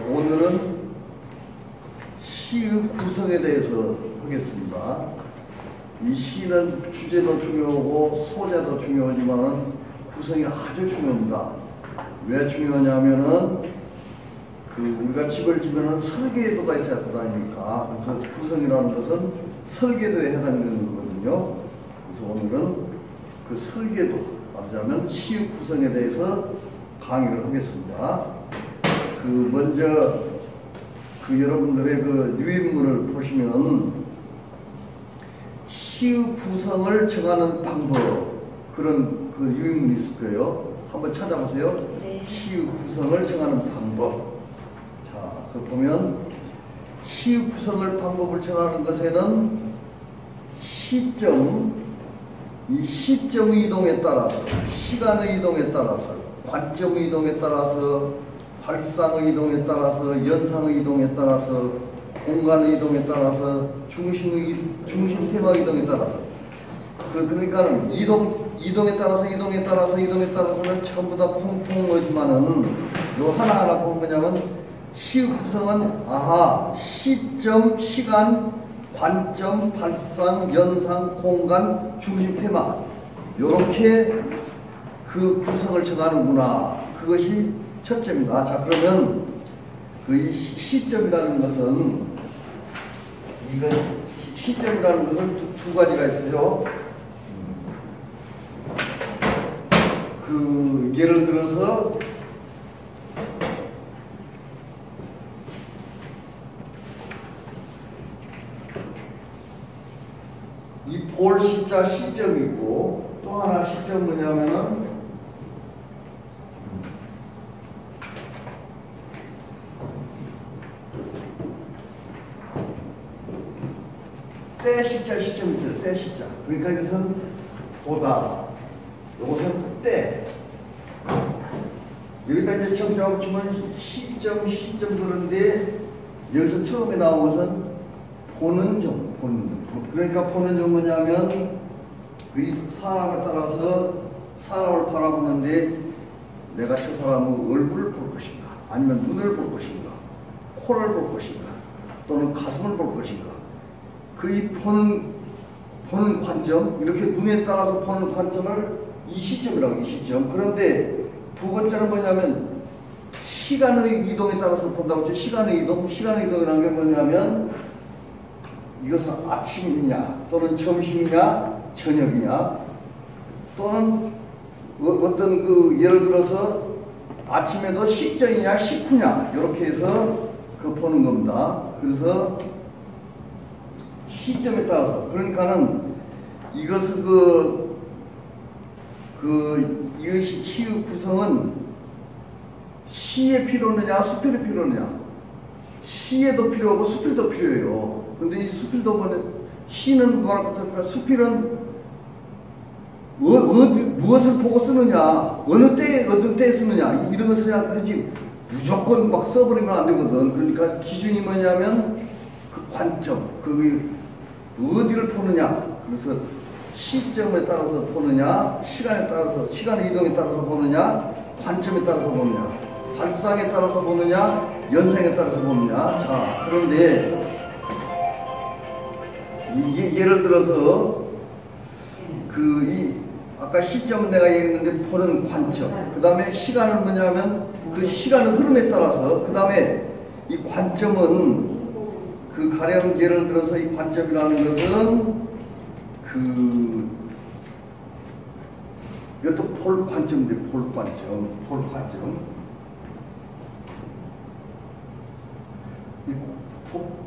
오늘은 시의 구성에 대해서 하겠습니다. 이 시는 주제도 중요하고 소재도 중요하지만 구성이 아주 중요합니다. 왜 중요하냐면은 우리가 집을 지면은 설계도가 있어야 하다 아닙니까? 그래서 구성이라는 것은 설계도에 해당되는 거거든요. 그래서 오늘은 그 설계도, 말하자면 시의 구성에 대해서 강의를 하겠습니다. 먼저 여러분들의 유인물을 보시면 시의 구성을 정하는 방법, 그런 유인물이 있을 거예요. 한번 찾아보세요. 네. 시의 구성을 정하는 방법. 자, 그래서 보면 시의 구성을 방법을 정하는 것에는 시점, 이 시점의 이동에 따라서, 시간의 이동에 따라서, 관점의 이동에 따라서, 발상의 이동에 따라서, 연상의 이동에 따라서, 공간의 이동에 따라서, 중심 테마의 이동에 따라서, 그러니까는 이동에 따라서는 전부 다 공통이지만은 요 하나하나 보면 뭐냐면 시의 구성은 시점, 시간, 관점, 발상, 연상, 공간, 중심 테마, 요렇게 그 구성을 정하는구나. 그것이 첫째입니다. 자, 그러면 이 시점이라는 것은 두 가지가 있어요. 예를 들어서 이 볼 시자 시점이고, 또 하나 시점 뭐냐면은 때 시자 시점이 있어요. 때 시자. 그러니까 이것은 보다, 이것은 때. 여기다 이제 정자를 붙이면 시점 그런데 여기서 처음에 나온 것은 보는 점. 그러니까 보는 점 뭐냐면 그 사람에 따라서 사람을 바라보는데 내가 저 사람의 얼굴을 볼 것인가, 아니면 눈을 볼 것인가, 코를 볼 것인가, 또는 가슴을 볼 것인가. 보는 관점, 이렇게 눈에 따라서 보는 관점을 이 시점이라고, 이 시점. 그런데 두 번째는 뭐냐면 시간의 이동에 따라서 본다고 했죠. 시간의 이동이라는 게 뭐냐면 이것은 아침이냐, 또는 점심이냐, 저녁이냐, 또는 어떤 예를 들어서 아침에도 식전이냐, 식후냐, 이렇게 해서 보는 겁니다. 그래서 시점에 따라서, 그러니까는 이것은 이 시의 구성은 시에 필요하느냐, 수필이 필요하느냐. 시에도 필요하고 수필도 필요해요. 근데 이 수필도 시는 뭐랄 것 같을까? 수필은 무엇을 보고 쓰느냐, 어느 때에 쓰느냐, 이런 것을 하지 무조건 막 써버리면 안 되거든. 그러니까 기준이 뭐냐면 관점, 어디를 보느냐. 그래서 시점에 따라서 보느냐, 시간의 이동에 따라서 보느냐, 관점에 따라서 보느냐, 발상에 따라서 보느냐, 연상에 따라서 보느냐. 자, 그런데 예를 들어서 아까 시점은 내가 얘기했는데 보는 관점, 그 다음에 시간은 뭐냐면 그 시간의 흐름에 따라서, 그 다음에 이 관점은 가령 예를 들어서 이 관점이라는 것은 이것도 볼 관점인데, 볼 관점.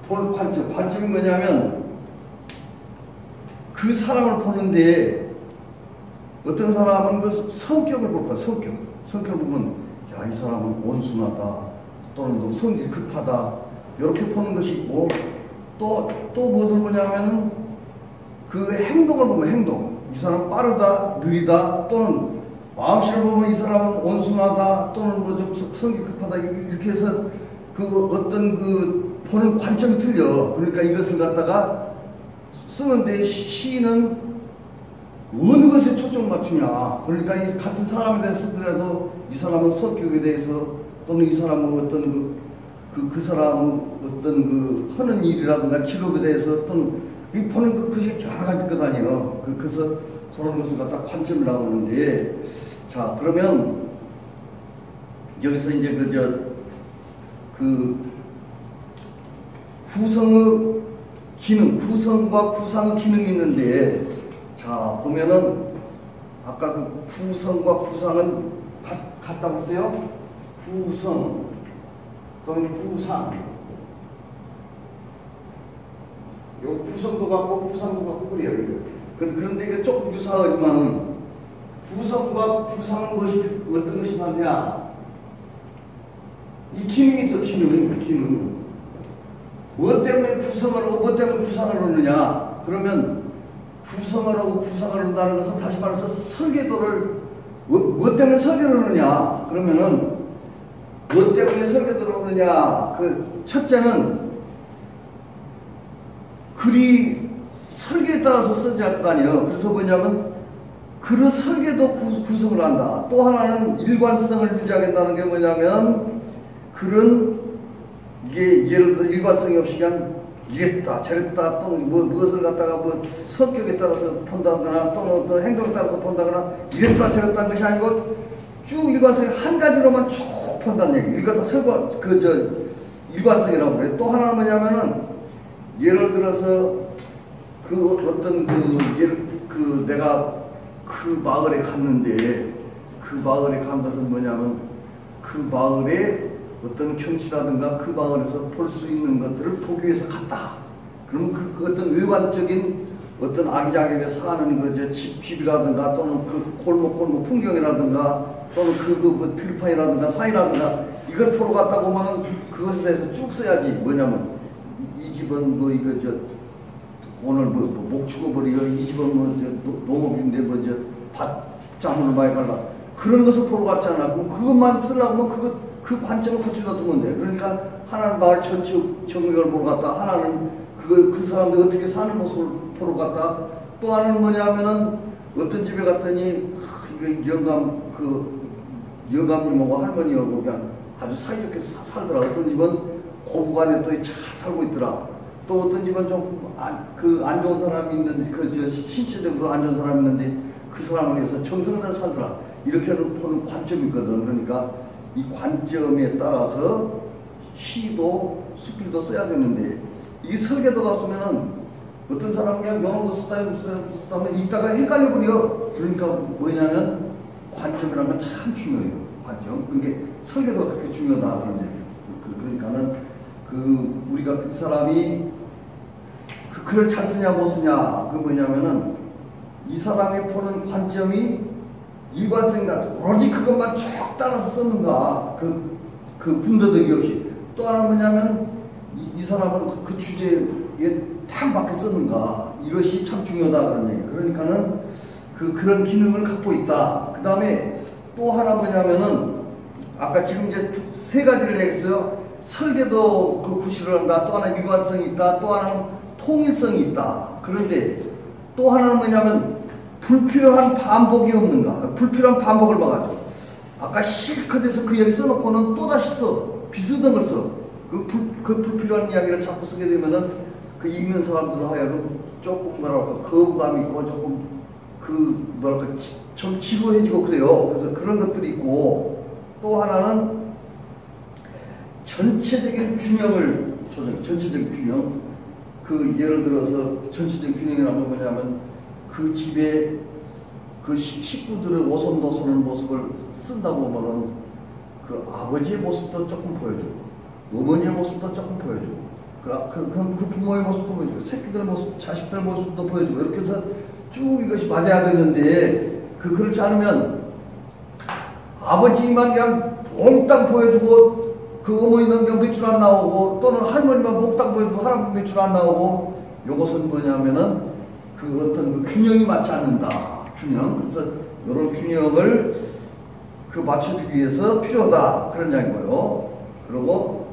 볼 관점이 뭐냐면 그 사람을 보는데 어떤 사람은 성격을 볼 거야. 성격을 보면 이 사람은 온순하다, 또는 너무 성질이 급하다, 이렇게 보는 것이 있고, 또 무엇을 보냐면 행동을 보면 행동. 이 사람은 빠르다, 느리다, 또는 마음씨를 보면 이 사람은 온순하다, 또는 좀 성질 급하다, 이렇게 해서 어떤 보는 관점이 틀려. 그러니까 이것을 갖다가 쓰는데 시는 어느 것에 초점 맞추냐. 그러니까 이 같은 사람에 대해서 쓰더라도 이 사람은 성격에 대해서 또는 이 사람은 어떤 그 사람의 어떤 그 하는 일이라든가 직업에 대해서 어떤 이 보는 그것이 여러 가지 것 아니에요. 그래서 그런 것을 갖다 관점이라고 하는데, 자, 그러면 여기서 이제 구성의 기능, 구성과 구상의 기능이 있는데, 자, 보면은 아까 그 구성과 구상은 같다고 했어요? 구성 또는 구상. 요 구성도 같고 구상도 같고 그래요. 그런데 이게 조금 유사하지만은 구성과 구상은 어떤 것이 다르냐? 이 기능이 있어, 기능. 무엇 때문에 구성을 하고 무엇 때문에 구상을 하느냐? 그러면 구성을 하고 구상을 한다는 것은 다시 말해서 설계도를 무엇 때문에 설계를 하느냐? 그러면은 무엇 때문에 설계도를 하느냐? 그 첫째는 글이 설계에 따라서 쓰지 않을 거 아니에요. 그래서 뭐냐면 그 설계도 구성을 한다. 또 하나는 일관성을 유지하겠다는 게 뭐냐면 글은 이게 예를 들어 일관성이 없이 그냥 이랬다 저랬다 또는 무엇을 갖다가 성격에 따라서 본다거나 또는 어떤 행동에 따라서 본다거나 이랬다 저랬다는 것이 아니고 쭉 일관성이 한 가지로만 쭉 본다는 얘기. 이걸 다 일관성이라고 그래. 또 하나는 뭐냐면은 예를 들어서 내가 그 마을에 갔는데 그 마을에 간 것은 뭐냐면 그 마을에 어떤 경치라든가 그 마을에서 볼 수 있는 것들을 보기 위해서 갔다. 그러면 그 어떤 외관적인 어떤 아기자기하게 사는 집이라든가 또는 그 골목 풍경이라든가 또는 들판이라든가 산이라든가 이걸 보러 갔다 보면은 그것에 대해서 쭉 써야지. 뭐냐면 이 집은 오늘 목축어버리고 이 집은 농업인데 밭장을 많이 갈라. 그런 것을 보러 갔잖아. 그럼 그것만 쓰려고 하면 그 관점을 거치다 두면 돼. 그러니까 하나는 마을 전체 정맥을 보러 갔다. 하나는 그 사람들이 어떻게 사는 모습을 보러 갔다. 또 하나는 뭐냐면은 어떤 집에 갔더니 영감님하고 할머니하고 그냥 아주 사이좋게 살더라. 어떤 집은 고부간에 또 잘 살고 있더라. 또 어떤 집은 좀 안 좋은 사람이 있는데 신체적으로 안 좋은 사람이 있는데 그 사람을 위해서 정성을 해서 살더라. 이렇게 보는 관점이 있거든. 그러니까 이 관점에 따라서 시도 수필도 써야 되는데 이 설계도가 쓰면은 어떤 사람은 그냥 영어도 쓰다면 읽다가 헷갈려 버려. 그러니까 뭐냐면 관점이라는 건 참 중요해요. 관점. 그러니까 설계도가 그렇게 중요하다 그런 얘기예요. 그러니까는 우리가 그 사람이 글을 잘 쓰냐 못 쓰냐 그 뭐냐면은 이 사람이 보는 관점이 일관성인가 오로지 그것만 쭉 따라서 썼는가 그 군더더기 없이. 또 하나 뭐냐면 이 사람은 그 주제에 탁 맞게 썼는가 이것이 참 중요하다 그런 얘기. 그러니까는 그런 기능을 갖고 있다. 그 다음에 또 하나 뭐냐면은 아까 지금 이제 세 가지를 얘기했어요. 설계도 구실을 한다. 또 하나는 일관성이 있다. 또 하나는 통일성이 있다. 그런데 또 하나는 뭐냐면 불필요한 반복이 없는가. 불필요한 반복을 막아줘. 아까 실컷 해서 그 얘기 써놓고는 또다시 써. 비슷한 걸 써. 그 불필요한 이야기를 자꾸 쓰게 되면은 그 읽는 사람들로 하여금 조금 거부감 있고 조금 좀 지루해지고 그래요. 그래서 그런 것들이 있고 또 하나는 전체적인 균형을 조정. 전체적인 균형. 예를 들어서 전체적인 균형이라는 건 뭐냐면 그 집에 그 식구들의 오손도손한 모습을 쓴다고 보면은 그 아버지의 모습도 조금 보여주고 어머니의 모습도 조금 보여주고 그 부모의 모습도 보여주고 새끼들 모습, 자식들 모습도 보여주고 이렇게 해서 쭉 이것이 맞아야 되는데 그렇지 않으면 아버지만 그냥 몽땅 보여주고 그 어머니는 그냥 매출 안 나오고 또는 할머니만 몽땅 보여주고 할아버지 매출 안 나오고 요것은 뭐냐면은 어떤 균형이 맞지 않는다. 균형. 그래서 이런 균형을 맞춰주기 위해서 필요하다. 그런 이야기고요. 그리고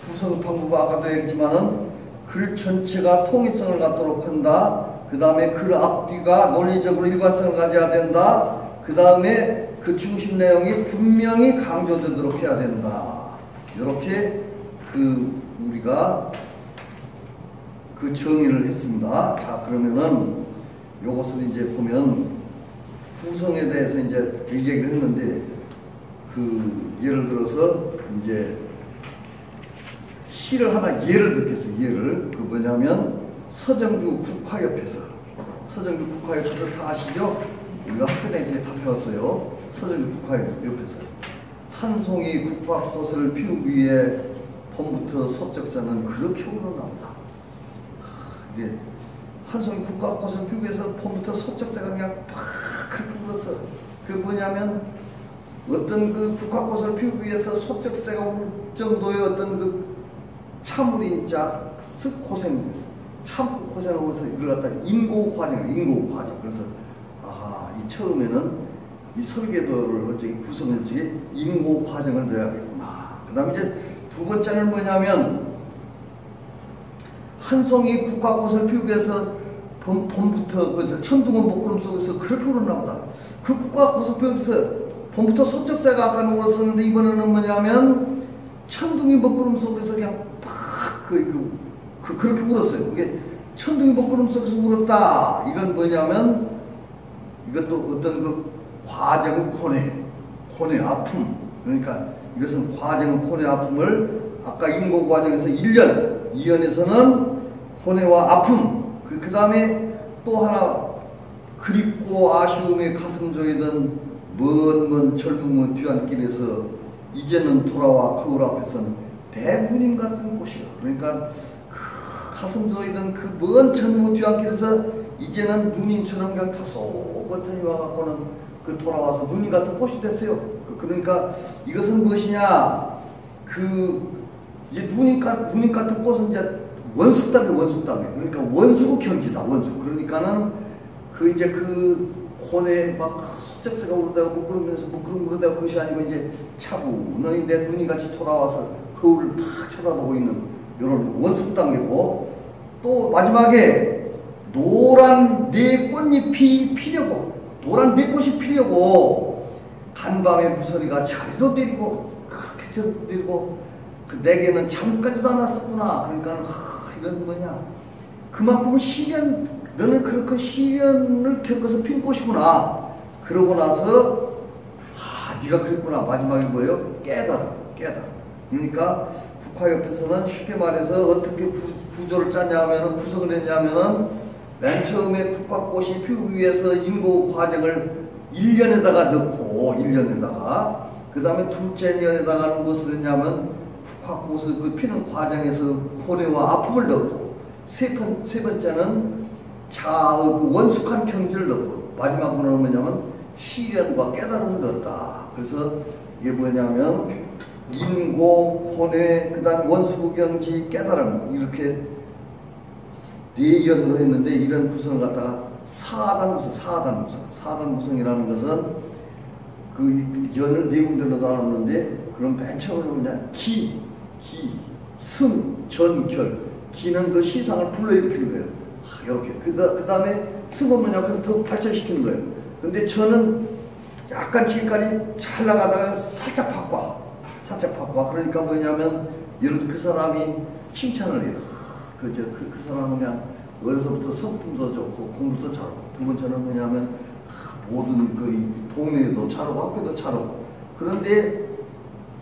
구성 방법 아까도 얘기했지만은 글 전체가 통일성을 갖도록 한다. 그 다음에 그 앞뒤가 논리적으로 일관성을 가져야 된다. 그 다음에 그 중심 내용이 분명히 강조되도록 해야 된다. 이렇게 우리가 그 정의를 했습니다. 자, 그러면은 요것을 이제 보면 구성에 대해서 이제 얘기를 했는데, 예를 들어서 이제 시를 하나 예를 듣겠어요. 예를. 뭐냐면 서정주 국화협회서 다 아시죠? 우리가 학교 다닐 때 다 배웠어요. 서정주 국화협회서 한 송이 국화꽃을 피우기 위해 봄부터 소쩍새는 그렇게 울어나온다. 이게 한 송이 국화꽃을 피우기 위해서 봄부터 소쩍새가 그냥 팍 그렇게 울었어. 그게 뭐냐면 어떤 그 국화꽃을 피우기 위해서 소쩍새가 울 정도의 어떤 참을인자 참 고생하면서 이걸 갖다 인고 과정. 그래서 이 처음에는 이 설계도를 어쩌기 구성을 어쩌기 인고 과정을 넣어야겠구나. 그 다음에 이제 두 번째는 뭐냐면 한 송이 국화꽃을 피우기 위해서 봄부터 천둥은 목구름 속에서 그렇게 울었나 보다. 그 국화꽃을 피우기 위해서 봄부터 소쩍새가 아까는 울었었는데 이번에는 뭐냐면 천둥이 먹구름 속에서 그냥 팍 그렇게 울었어요. 그게 천둥이 먹구름 속에서 울었다. 이건 뭐냐면 이것도 어떤 과정의 고뇌 아픔. 그러니까 이것은 과정의 고뇌 아픔을 아까 인고 과정에서 1년, 2년에서는 고뇌와 아픔. 그 다음에 또 하나 그립고 아쉬움에 가슴 조이던 먼 젊음의 뒤안길에서 이제는 돌아와 거울 앞에선 대구님 같은 곳이야. 그러니까 가슴 조이던 그 먼 젊음의 뒤안길에서 이제는 누님처럼 그냥 다소곳하니 와갖고는 돌아와서 누님 같은 꽃이 됐어요. 그러니까 이것은 무엇이냐? 이제 누님 같은 꽃은 이제 원숙담에. 그러니까 원수구 경지다. 그러니까는 이제 고뇌 소쩍새가 울다가 묶으름 울다가 그것이 아니고 이제 차분히 내 누님 같이 돌아와서 거울을 탁 쳐다보고 있는 이런 원숙담이고, 또 마지막에 노란 네 꽃잎이 피려고, 노란 네 꽃이 피려고 간밤에 무서리가 자리도 내리고 그렇게 내리고 내게는 잠까지도 안 왔었구나. 그러니까 이건 뭐냐, 그만큼 너는 그렇게 시련을 겪어서 핀 꽃이구나. 그러고 나서 네가 그랬구나. 마지막에 뭐예요? 깨달음. 그러니까 국화협회에서는 쉽게 말해서 어떻게 구조를 짰냐 하면은, 구성을 했냐면은, 맨 처음에 국화꽃이 피우기 위해서 인고 과정을 1년에다가 넣고, 그 다음에 둘째 년에다가는 무엇을 했냐면 국화꽃을 피는 과정에서 고뇌와 아픔을 넣고, 세 번째는 원숙한 경지를 넣고, 마지막으로는 뭐냐면 시련과 깨달음을 넣었다. 그래서 이게 뭐냐면 인고, 고뇌, 그 다음에 원숙 경지, 깨달음, 이렇게 4연으로 했는데, 이런 구성을 갖다가 사단 구성이라는 것은 연을 4군데로 나눴는데, 그럼 맨 처음으로 그냥 기, 승, 전, 결. 기는 시상을 불러일으키는 거예요. 이렇게. 그 다음에 승은 뭐냐면 더 발전시키는 거예요. 근데 저는 약간 지금까지 잘 나가다가 살짝 바꿔. 그러니까 뭐냐면, 예를 들어서 그 사람이 칭찬을 해요. 그 사람은 그냥 어려서부터 성품도 좋고 공부도 잘하고, 두 번째는 뭐냐면 모든 동네에도 잘하고 학교도 잘하고, 그런데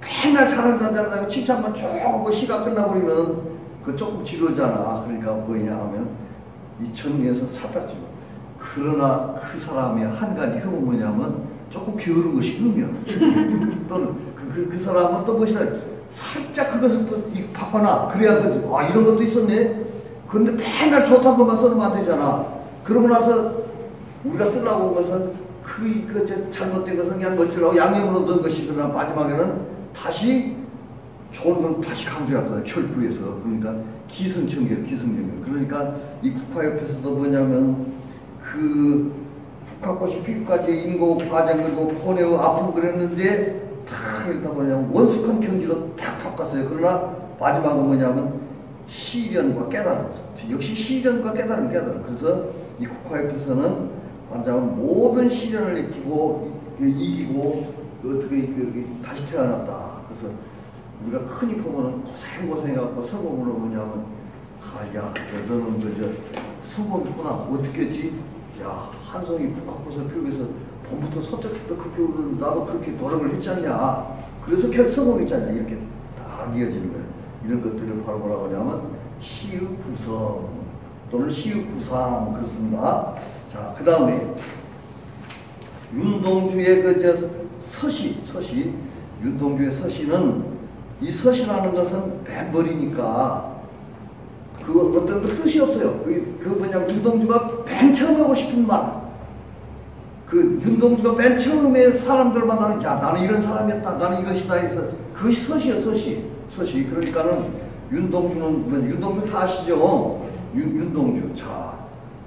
맨날 잘한다 칭찬만 쭉 하고 시가 끝나버리면 조금 지루하잖아. 그러니까 뭐냐 하면 이 정리해서 사탁지고. 그러나 그 사람의 한 가지 흠은 뭐냐면 조금 게으른 것이 흠이야. 또는 그 사람은 또 무엇이냐, 살짝 그것을 또 바꿔놔. 그래야 이런 것도 있었네. 근데 맨날 좋다는 것만 써놓으면 안 되잖아. 그러고 나서 우리가 쓰려고 온 것은 잘못된 것은 그냥 멋지라고 양념으로 넣은 것이, 그러나 마지막에는 다시 좋은 건 다시 강조했거든, 결부해서. 그러니까 기승전결. 그러니까 이 국화협회에서도 뭐냐면 국화꽃이 피기까지 인고 과정, 그리고 고뇌의 아픔 그랬는데 다 일단 뭐냐면 원숙한 경지로 딱 바꿨어요. 그러나 마지막은 뭐냐면 시련과 깨달음. 역시 시련과 깨달음. 그래서 이 국화협에서는 말하자면 모든 시련을 이기고 어떻게 다시 태어났다. 그래서 우리가 흔히 보면은 고생해갖고 서범으로 뭐냐면, 야, 너는 그저 서범이구나. 어떻게 했지? 야, 한송이 국화꽃을 피우기 위해서 봄부터 서쪽부터 그렇게 오는 나도 그렇게 노력을 했지 않냐. 그래서 성공했지 않냐. 이렇게 딱 이어지는 거예요. 이런 것들을 바로 뭐라고 하냐면 시의 구성 또는 시의 구상 그렇습니다. 자, 그 다음에 윤동주의 서시 윤동주의 서시는 이 서시라는 것은 뱀벌이니까 그 어떤 뜻이 없어요. 그 뭐냐면 윤동주가 맨 처음 하고 싶은 말. 그 윤동주가 맨 처음에 사람들 만나는 야 나는 이런 사람이었다. 나는 이것이다 해서 그것이 서시야 서시. 그러니까는 윤동주 다 아시죠? 윤동주. 자,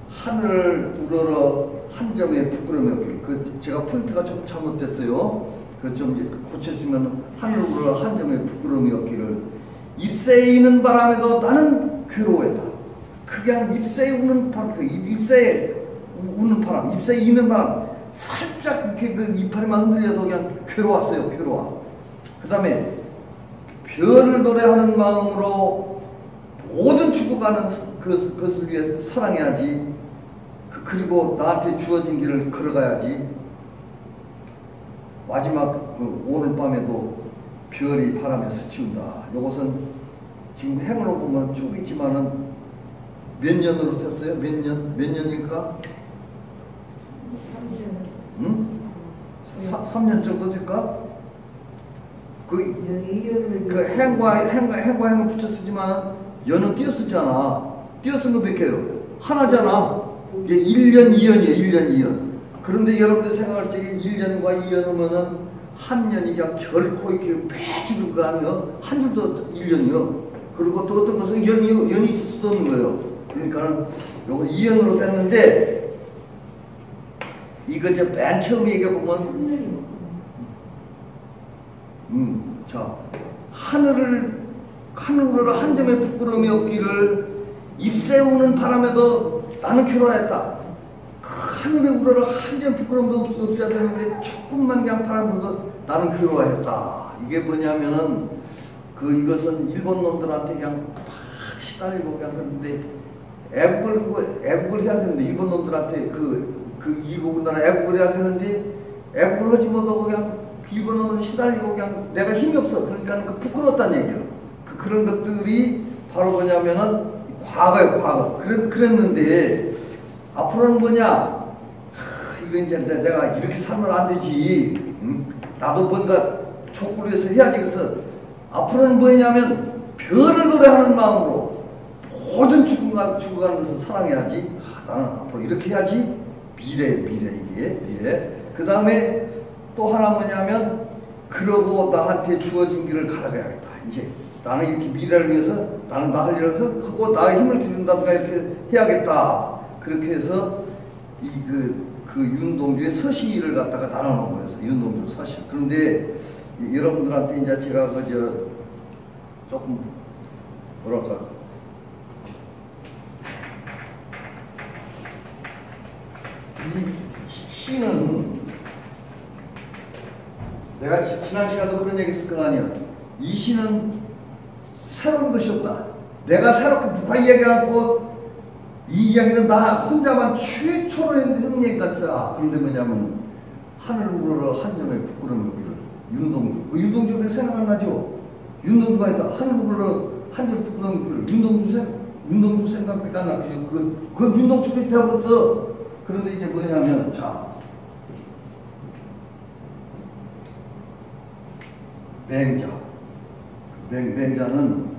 하늘을 우러러 한 점의 부끄러움이 없기를. 제가 포인트가 조금 잘못됐어요. 좀 고쳤으면 하늘을 우러러 한 점의 부끄러움이 없기를. 잎새에 있는 바람에도 나는 괴로워했다. 그냥 잎새에 우는 바람, 잎새에 우는 바람, 잎새에 있는 바람, 살짝 이렇게 그 이파리만 흔들려도 그냥 괴로웠어요. 그 다음에 별을 노래하는 마음으로 모든 죽어가는 그것을 위해서 사랑해야지. 그리고 나한테 주어진 길을 걸어가야지. 마지막 오늘 밤에도 별이 바람에 스치운다. 이것은 지금 행으로 보면 쭉 있지만은 몇 년으로 썼어요? 몇 년일까? 3년. 응? 3년 정도 될까? 행과 붙여 쓰지만 연은 띄어 쓰잖아. 띄어 쓴 거 몇 개요? 하나잖아. 이게 1년, 2년이에요. 1년, 2년. 그런데 여러분들 생각할 적에 1년과 2년 하면은 한 년이 그냥 결코 이렇게 매주 거 아니에요? 한 줄도 1년이요. 그리고 또 어떤 것은 연이 있을 수도 없는 거예요. 그러니까는 요거 2년으로 됐는데 이거 맨 처음에 얘기해보면 자, 하늘으로 한 점의 부끄러움이 없기를 잎새 우는 바람에도 나는 괴로워했다. 하늘에 우러러 한 점 부끄러움도 없어야 되는데 조금만 그냥 바람 불어도 나는 괴로워했다. 이게 뭐냐면은 이것은 일본 놈들한테 그냥 팍 시달리고 그냥 그런데 애국을 해야 되는데 일본 놈들한테 이국 나라 애국을 해야 되는데 애국을 하지 못하고 그냥 일본 놈들 시달리고 그냥 내가 힘이 없어. 그러니까 부끄럽다는 얘기야. 그런 것들이 바로 뭐냐면은 과거예요. 과거. 그랬는데 앞으로는 뭐냐? 이거 이제 내가 이렇게 살면 안 되지. 응? 나도 뭔가 족구를 해서 해야지. 그래서 앞으로는 뭐냐면 별을 노래하는 마음으로 모든 죽어가는 것을 사랑해야지. 나는 앞으로 이렇게 해야지. 미래. 그 다음에 또 하나 뭐냐면 그러고 나한테 주어진 길을 갈아가야겠다. 이제 나는 이렇게 미래를 위해서 나는 나 할 일을 하고 나의 힘을 기른다든가 이렇게 해야겠다. 그렇게 해서 그 윤동주의 서시를 갖다가 나눠놓은 거예요. 윤동주 서시. 그런데 여러분들한테 이제 제가 조금 뭐랄까 이 시는 내가 지난 시간도 그런 얘기 했을 거 아니야. 이 시는 새로운 것이 없다. 내가 새롭게 누가 이야기하고 이 이야기는 나 혼자만 최초로 했는 얘기 같아. 그런데 뭐냐면 하늘을 우러러 한 점의 부끄러움을 느끼를. 윤동주 생각 안 나죠? 윤동주가 있다. 하늘을 우러러 한 점의 부끄러움을 느끼를. 윤동주 생각밖에 안 나죠. 그건 윤동주 끝이 되어버렸어. 그런데 이제 뭐냐면 자 맹자. 맹자는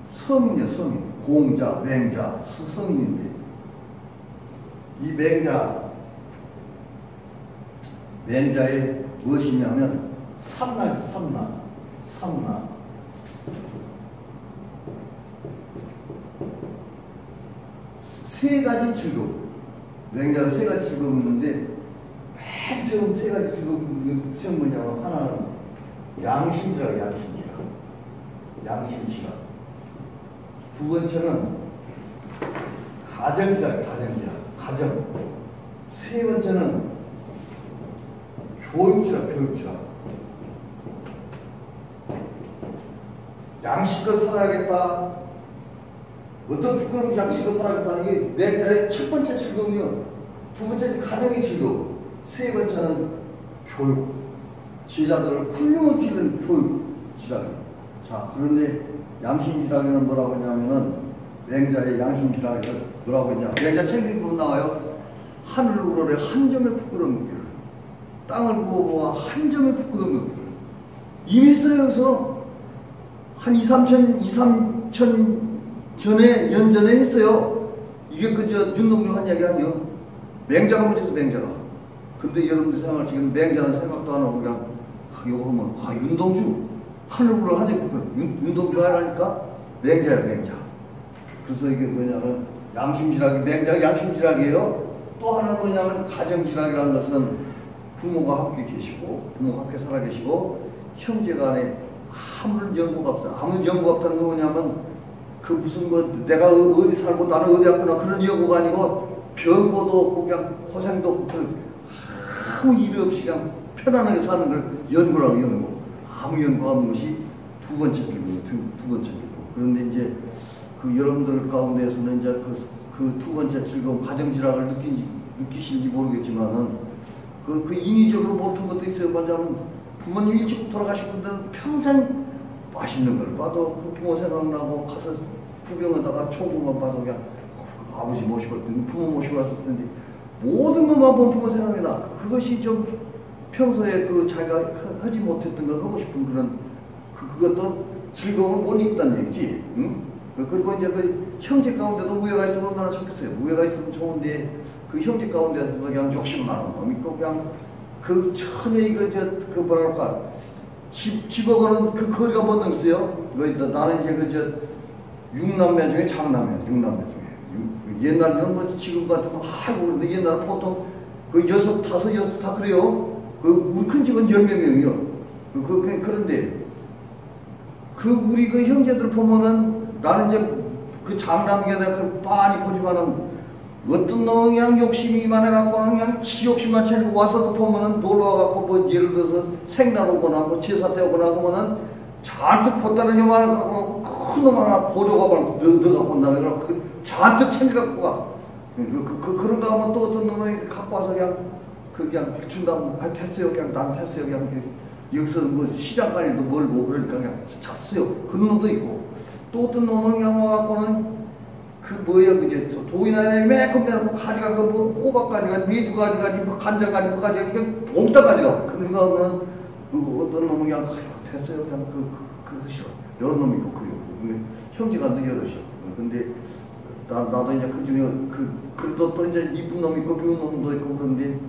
성인이야, 성인. 공자, 맹자, 성인인데 이 맹자의 무엇이냐면 삼라에서 삼라. 세 가지 즐거움. 맹자가 세 가지 즐거움이 있는데 맨 처음 세 가지 즐거움이 뭐냐면 하나는 양심지라. 두 번째는 가정지락, 가정. 세 번째는 교육지락. 양식껏 살아야겠다. 어떤 부끄러움 양식껏 살아야겠다. 이게 맹자의 첫 번째 즐거움이요. 두 번째는 가정의 즐거움. 세 번째는 교육. 제자들을 훌륭하게 기르는 교육지락이에요. 자, 그런데 양심지락에는 뭐라고 하냐면은 맹자의 양심지락에서 뭐라고 했냐. 맹자 책에 보면 나와요. 하늘을 우러러 한 점의 부끄러움 느껴요. 땅을 구워보아 한 점의 부끄러움 느껴요. 이미 했어요. 여기서 한 2, 3천 전에 연전에 했어요. 이게 그저 윤동주 한 이야기 아니요. 맹자가 뭐지? 맹자가. 근데 여러분들 생각을 지금 맹자는 생각도 안 하고 그냥 이거 하면 윤동주 하늘으로 한 점의 부끄러움. 윤동주가 아니라니까 맹자야 맹자. 그래서 이게 뭐냐면 양심지락이 맹자가 양심지락이에요. 또 하나는 뭐냐면 가정지락이라는 것은 부모가 함께 계시고 부모가 함께 살아 계시고 형제간에 아무런 연고가 없어요. 아무런 연고가 없다는 거 뭐냐면 그 무슨 뭐 내가 어디 살고 나는 어디 왔구나 그런 연고가 아니고 병고도 없고 그냥 고생도 없고 아무 일 없이 그냥 편안하게 사는 걸 연고라고 연고. 아무 연고가 없는 것이 두 번째 즐거움. 두 번째 즐거움. 그런데 이제 그 여러분들 가운데에서는 이제 그 두 번째 즐거움 가정지락을 느끼실지 모르겠지만은 그 인위적으로 못한 것도 있어요. 뭐냐면 부모님 일찍 돌아가신 분들은 평생 맛있는 걸 봐도 그 부모 생각나고 가서 구경하다가 초보만 봐도 그냥 아버지 모시고 왔더니 부모 모시고 왔을 텐데 모든 것만 보면 부모 생각이 나. 그것이 좀 평소에 그 자기가 하지 못했던 걸 하고 싶은 그런 그것도 즐거움을 못 입다는 얘기지. 응? 그리고 이제 그 형제 가운데도 우애가 있으면 얼마나 좋겠어요. 우애가 있으면 좋은데 그 형제 가운데서도 그냥 욕심 많은 놈 있고 그냥 그 전혀 이거 그 뭐랄까 집어가는 그 거리가 뭔 놈 있어요. 나는 이제 그 육남매 중에 장남매 중에 옛날에는 뭐 지금 같으면 아이고 그런데 옛날에 보통 그 여섯 다 그래요. 그 우리 큰 집은 10몇 명이요. 그런데 그 우리 그 형제들 보면은 나는 이제 그 장남에게 내가 빤히 보지만은 어떤 놈은 그냥 욕심이 많아갖고는 그냥 지욕심만 채고 와서도 보면은 놀러와갖고 뭐 예를 들어서 생날 오거나 뭐 제사 때 오거나 하면은 잔뜩 보따는 요만한 갖고 큰 놈 하나 보조가발 너가 본다 그래갖고 잔뜩 챙겨갖고 가. 그런가 하면 또 어떤 놈이 갖고 와서 그냥 준다고 됐어요. 그냥 난 됐어요. 그냥 여기서 뭐 시장 갈 일도 멀고 그러니까 그냥 잡수요. 그런 놈도 있고 또 어떤 놈은 그냥 와갖고는 그 뭐야 그게 도인 안에 매콤 내놓고 가지가 그 뭐 호박 가지가 메주 가지가 뭐 간장 가지가 가지가 그냥 몽땅 가지가 그런가 하면 그 어떤 놈은 그냥 됐어요. 그냥 그 싫어. 여러 놈 있고 그래요. 근데 형제간도 여럿이요. 근데 나도 이제 그 중에 그래도 또 이제 이쁜 놈 있고 미운 놈도 있고 그런데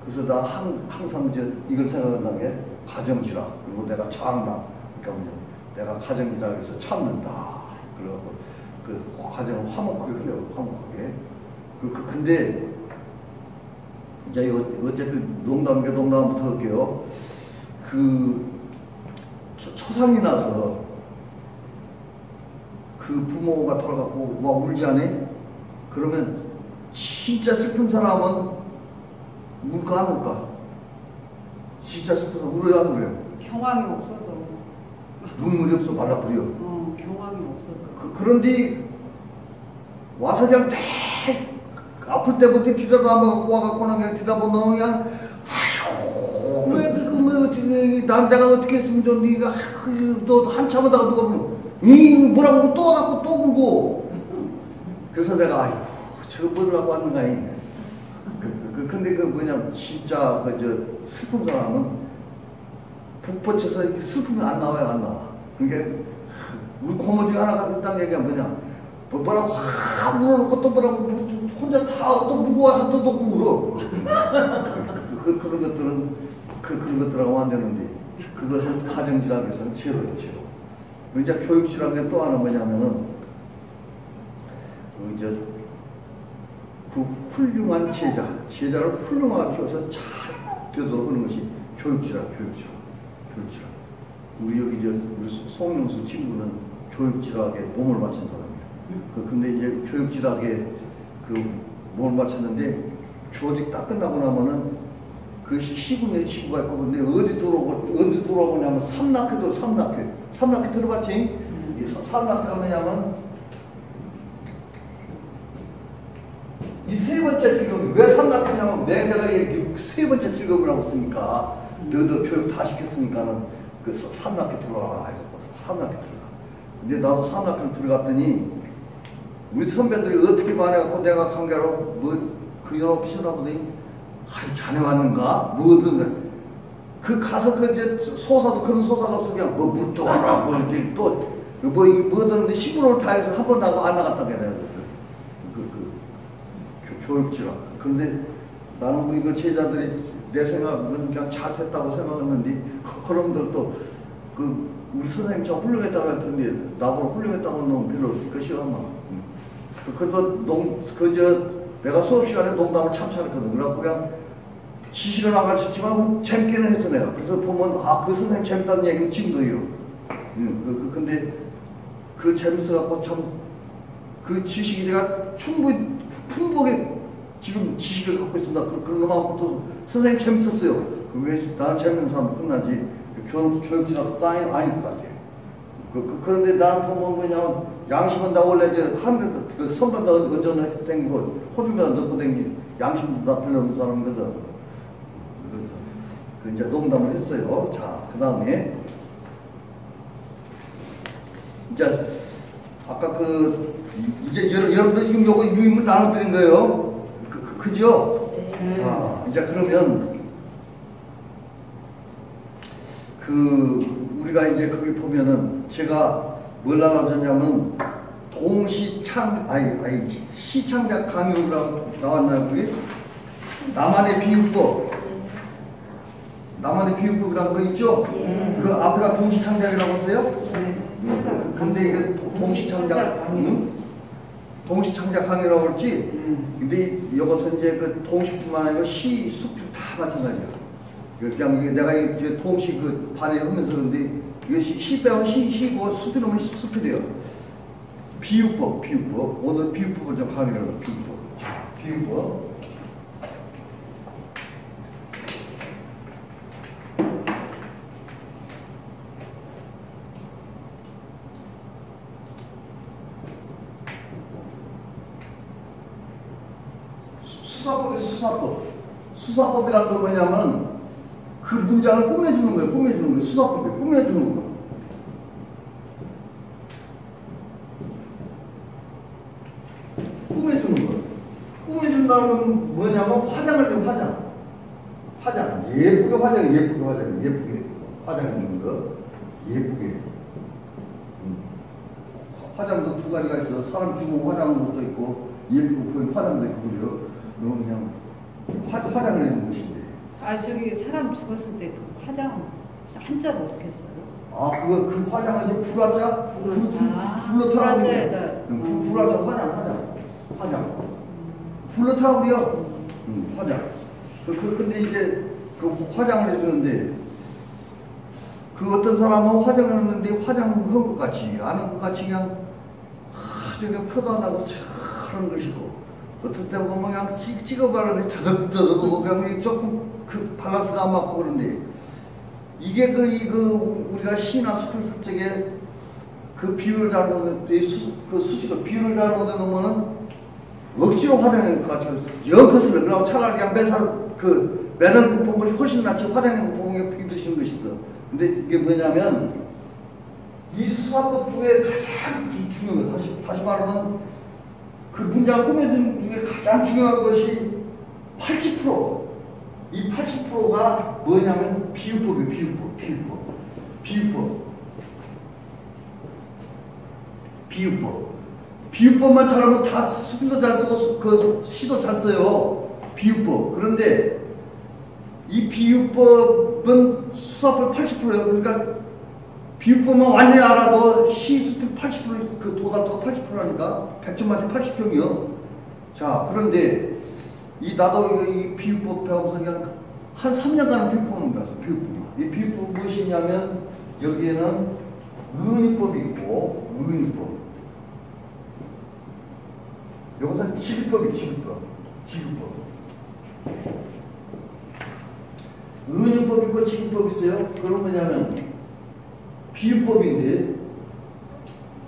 그래서 나 항상 이걸 생각한다는 게 가정지락 그리고 내가 장남 그러니까 뭐냐 내가 가정지락에서 참는다. 그래갖고 그 가정을 화목하게 하려고 화목하게. 근데 이제 어차피 농담부터 할게요. 그 초상이 나서 그 부모가 돌아가고 와 울지 않아? 그러면 진짜 슬픈 사람은 울까 안 울까? 진짜 슬픈 사람 울어요 안 울어요? 경황이 없어서. 눈물이 없어 말라버려. 경황이 없어서. 그런데 와서 그냥 아플 때부터 비다도 안 먹고 와갖고는 그냥 뒤다보면 그냥 아휴 왜 그거 난 내가 어떻게 했으면 좋니? 너 한참 하다가 누가 보면 뭐라고 또 와갖고 또 울고 그래서 내가 아이고 저거 뭐라고 하는가 근데 그 뭐냐 진짜 슬픈 사람은 북받쳐서 이렇게 슬프면 안 나와요 안 나와. 그러니까 우리 고모 중에 하나가 했다는 얘기가 뭐냐 뭐라고 확 울어놓고 또 뭐라고 혼자 다 또 누구 와서 또 놓고 울어. 그런 것들은 그런 것들하고 안 되는데 그것은 가정지락에서는 제로예요 제로. 이제 교육지락에 또 하나 뭐냐면은 그 훌륭한 제자를 훌륭하게 키워서 잘 되도록 하는 것이 교육지락. 우리 여기 우리 송명수 친구는 교육지락에 몸을 바친 사람이에요. 근데 이제 교육지락에 뭘 맞췄는데 조직 딱 끝나고 나면은 그것이 시군에 지구가 있고 근데 어디 들어오냐면 삼락회도 삼락회 들어봤지? 이 삼락회가 뭐냐면 이 세 번째 직업이 왜 삼락회냐면 내가 세 번째 직업이라고 쓰니까 너희들 교육 다 시켰으니까는 그 삼락회 들어와라 삼락회 들어가. 근데 나도 삼락회를 들어갔더니 우리 선배들이 어떻게 말해갖고 내가 관계로 그 여러 시험하더니 아이 자네 왔는가? 뭐든 그 가서 그 이제 소사도 그런 소사가 없어 그냥 뭐 물도 와라 뭐 이렇게 또 뭐든 시부를 다 해서 한 번 나고 안 나갔다 내가 그래서 교육지라. 그런데 나는 우리 그 제자들이 내 생각은 그냥 잘 됐다고 생각했는데 그놈들도 우리 선생님 저 훌륭했다고 할 텐데 나보고 훌륭했다고 하는 놈 별로 없을 것이야 아마. 내가 수업 시간에 농담을 참 잘했거든. 그래갖고 그냥 지식은 안 가르쳤지만 재밌게는 했어 내가. 그래서 보면 그 선생님 재밌다는 얘기는 지금도 해요. 근데 그 재밌어갖고 참 그 지식이 제가 풍부하게 지금 지식을 갖고 있습니다. 그런 놈하고도 선생님 재밌었어요. 왜 나는 재밌는 사람은 끝나지 교육지라도 아닐 것 같아요. 그런데 나는 보면 뭐냐면 양심은 나 원래 그 선반다 운전을 댕기고 호주가 넣고 댕기 양심도 나 별로 없는 사람이거든. 그래서 이제 농담을 했어요. 자, 그 다음에 이제 아까 이제 여러분들 지금 요거 유임을 나눠드린 거예요. 그죠? 네. 자, 이제 그러면 우리가 이제 거기 보면은 제가 뭘 나눠줬냐면 시창작 강의로 나왔나요 그게? 나만의 비유법이라는 거 있죠? 그 앞에가 동시창작이라고 했어요? 근데 이게 동시창작 강의라고 그랬지? 근데 이것은 이제 그 동시뿐만 아니라 시, 숲이 다 마찬가지야. 그냥 이게 내가 이제 동시 발휘하면서 근데 이게 시 빼면 시고 숲이 놓으면 숲이 돼요. 비유법. 오늘 비유법을 좀 강의를 해요. 비유법. 자, 비유법. 수사법이란 건 뭐냐면 그 문장을 꾸며주는 거예요. 수사법이 꾸며주는 거. 꾸며준다는 건 뭐냐면 화장을 좀 화장. 예쁘게 화장해주는 거. 예쁘게. 화장도 두 가지가 있어. 사람 죽으면 화장하는 것도 있고 예쁘고 보이는 화장도 있고 그래요. 그럼 그냥 화장을 해주는 것인데. 저기 사람 죽었을 때 그 화장 한자로 어떻게 써요? 그 화장은 이제 불화자? 불로타우리야. 불화자 화장. 불로타우리야. 화장. 근데 이제 화장을 해주는데 어떤 사람은 화장을 했는데 화장한 것 같이 안 한 것 같이 그냥 저게 표도 안 나고 하는 것이고 어떨 때 보면 그냥 찍어바르는데 더덕더덕 그냥 조금 밸런스가 안 맞고 그런데 이게 우리가 시나 스피스 쪽에 비율을 잘못해 수식을 비율을 잘못해 놓으면은 억지로 화장하는 것 같이 영컷을 그러고 차라리 그냥 매는 본 것이 훨씬 낫지 화장하는 거 보는 게 비드시는 것이 있어. 근데 이게 뭐냐면 이 수사법 중에 가장 중요한 거 다시 말하면 그 문장을 꾸며주는 중에 가장 중요한 것이 80%. 이 80%가 뭐냐면 비유법이에요. 비유법만 잘하면 다 수필도 잘 쓰고 시도 잘 써요. 비유법. 그런데 이 비유법은 수사법 80%예요. 그러니까 비유법만 완전히 알아도 시 수필 80% 도달도 80%라니까 100점 만점 80점이요. 자, 그런데 나도 이 비유법 배우면서 그냥 한 3년간 비유법만 배웠어. 이 비유법 무엇이냐면 여기에는 의니법이 있고 의니법. 여기서는 지급법이 지급법. 은유법 있고 지급법 있어요. 그런 거냐면 비유법인데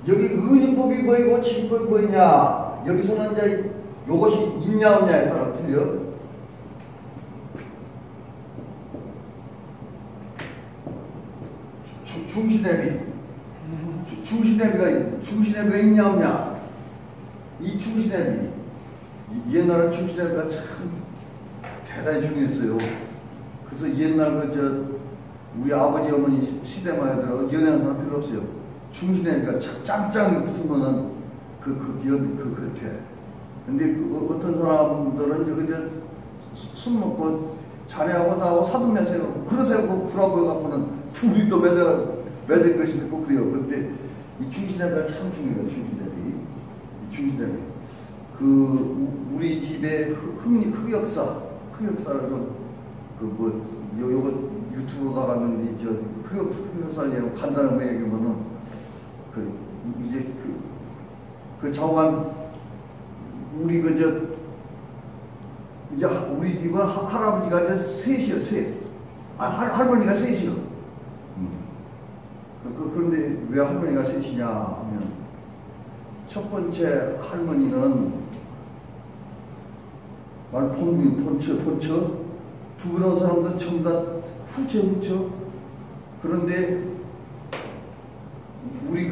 여기 은유법이 뭐이고 지급법이 뭐이냐. 여기서는 이제 요것이 있냐 없냐에 따라 틀려. 중시대비가 있냐 없냐. 이 중시대비 옛날에 중시대비가 참 대단히 중요했어요. 그래서 옛날 우리 아버지 어머니 시대만 해도 연애하는 사람 별로 없어요. 중시대비가 짱짱이 붙으면은 돼. 근데 어떤 사람들은 술 먹고 자네하고 나하고 사돈매서 해갖고 그러세요 불화보여갖고는 둘이 또 매달 것이 듣고 그래요. 근데 이 중시대비가 참 중요해요. 중시대비. 우리 집의 흑역사를 요거 유튜브로 나갔는데 흑역사를 얘기하고 간단한 거 얘기하면은 좌우한 우리 이제 우리 집은 할아버지가 이제 셋이요, 셋. 할머니가 셋이요. 그런데 왜 할머니가 셋이냐 하면 첫 번째 할머니는 본처 두 번째 사람들은 전부 다 후처. 그런데 우리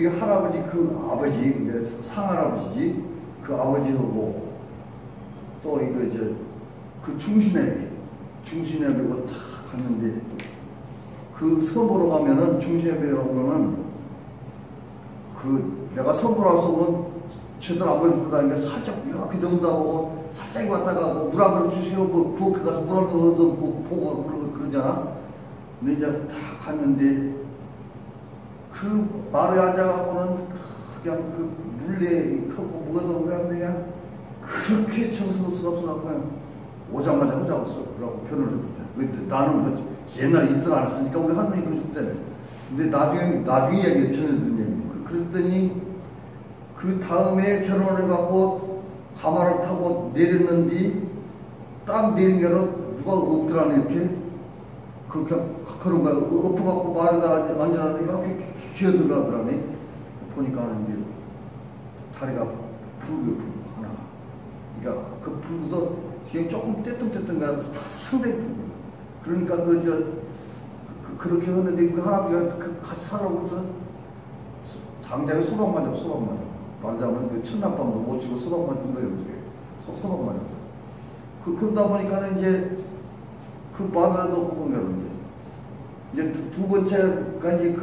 할아버지 아버지 상할아버지지 그 아버지하고 또 중신애비고 탁 갔는데 선보러 가면은 중신애비라고는 내가 선보러 와서 제대로 아버지 보고 다니면 살짝 이렇게 넘다보고 살짝 왔다 가고 물 한 그릇 주시고 부엌에 가서 물 한 그릇 보고 그러잖아. 근데 이제 다 갔는데 마루에 앉아갖고는 그냥 물레 하고 뭐가 그냥 그렇게 정성스럽고 그냥 오자마자 하자고 써라고 표현을 해볼때 나는 옛날에 있던 안 했으니까 우리 할머니 그랬을 때는. 근데 나중에 얘기 전해드린 얘기. 그랬더니 그 다음에 결혼을 해갖고 가마를 타고 내렸는데 딱 내린 게 아니라 누가 엎드라네 이렇게 그런 거야. 엎어갖고 말에다 앉으라는데 이렇게 기어들어가더라네. 보니까 이제 다리가 불고 하나. 그러니까 그 불구도 지금 조금 떼뚱가 상당히 불고. 그러니까 그렇게 했는데 우리 할아버지가 같이 살라고 해서 당장에 소방만 잡. 말하자면 첫날밤도 못 치고 소방만 든 거예요. 소방만 잡. 그러다 보니까 이제 마누라도 그거면 이제 두 번째가 이제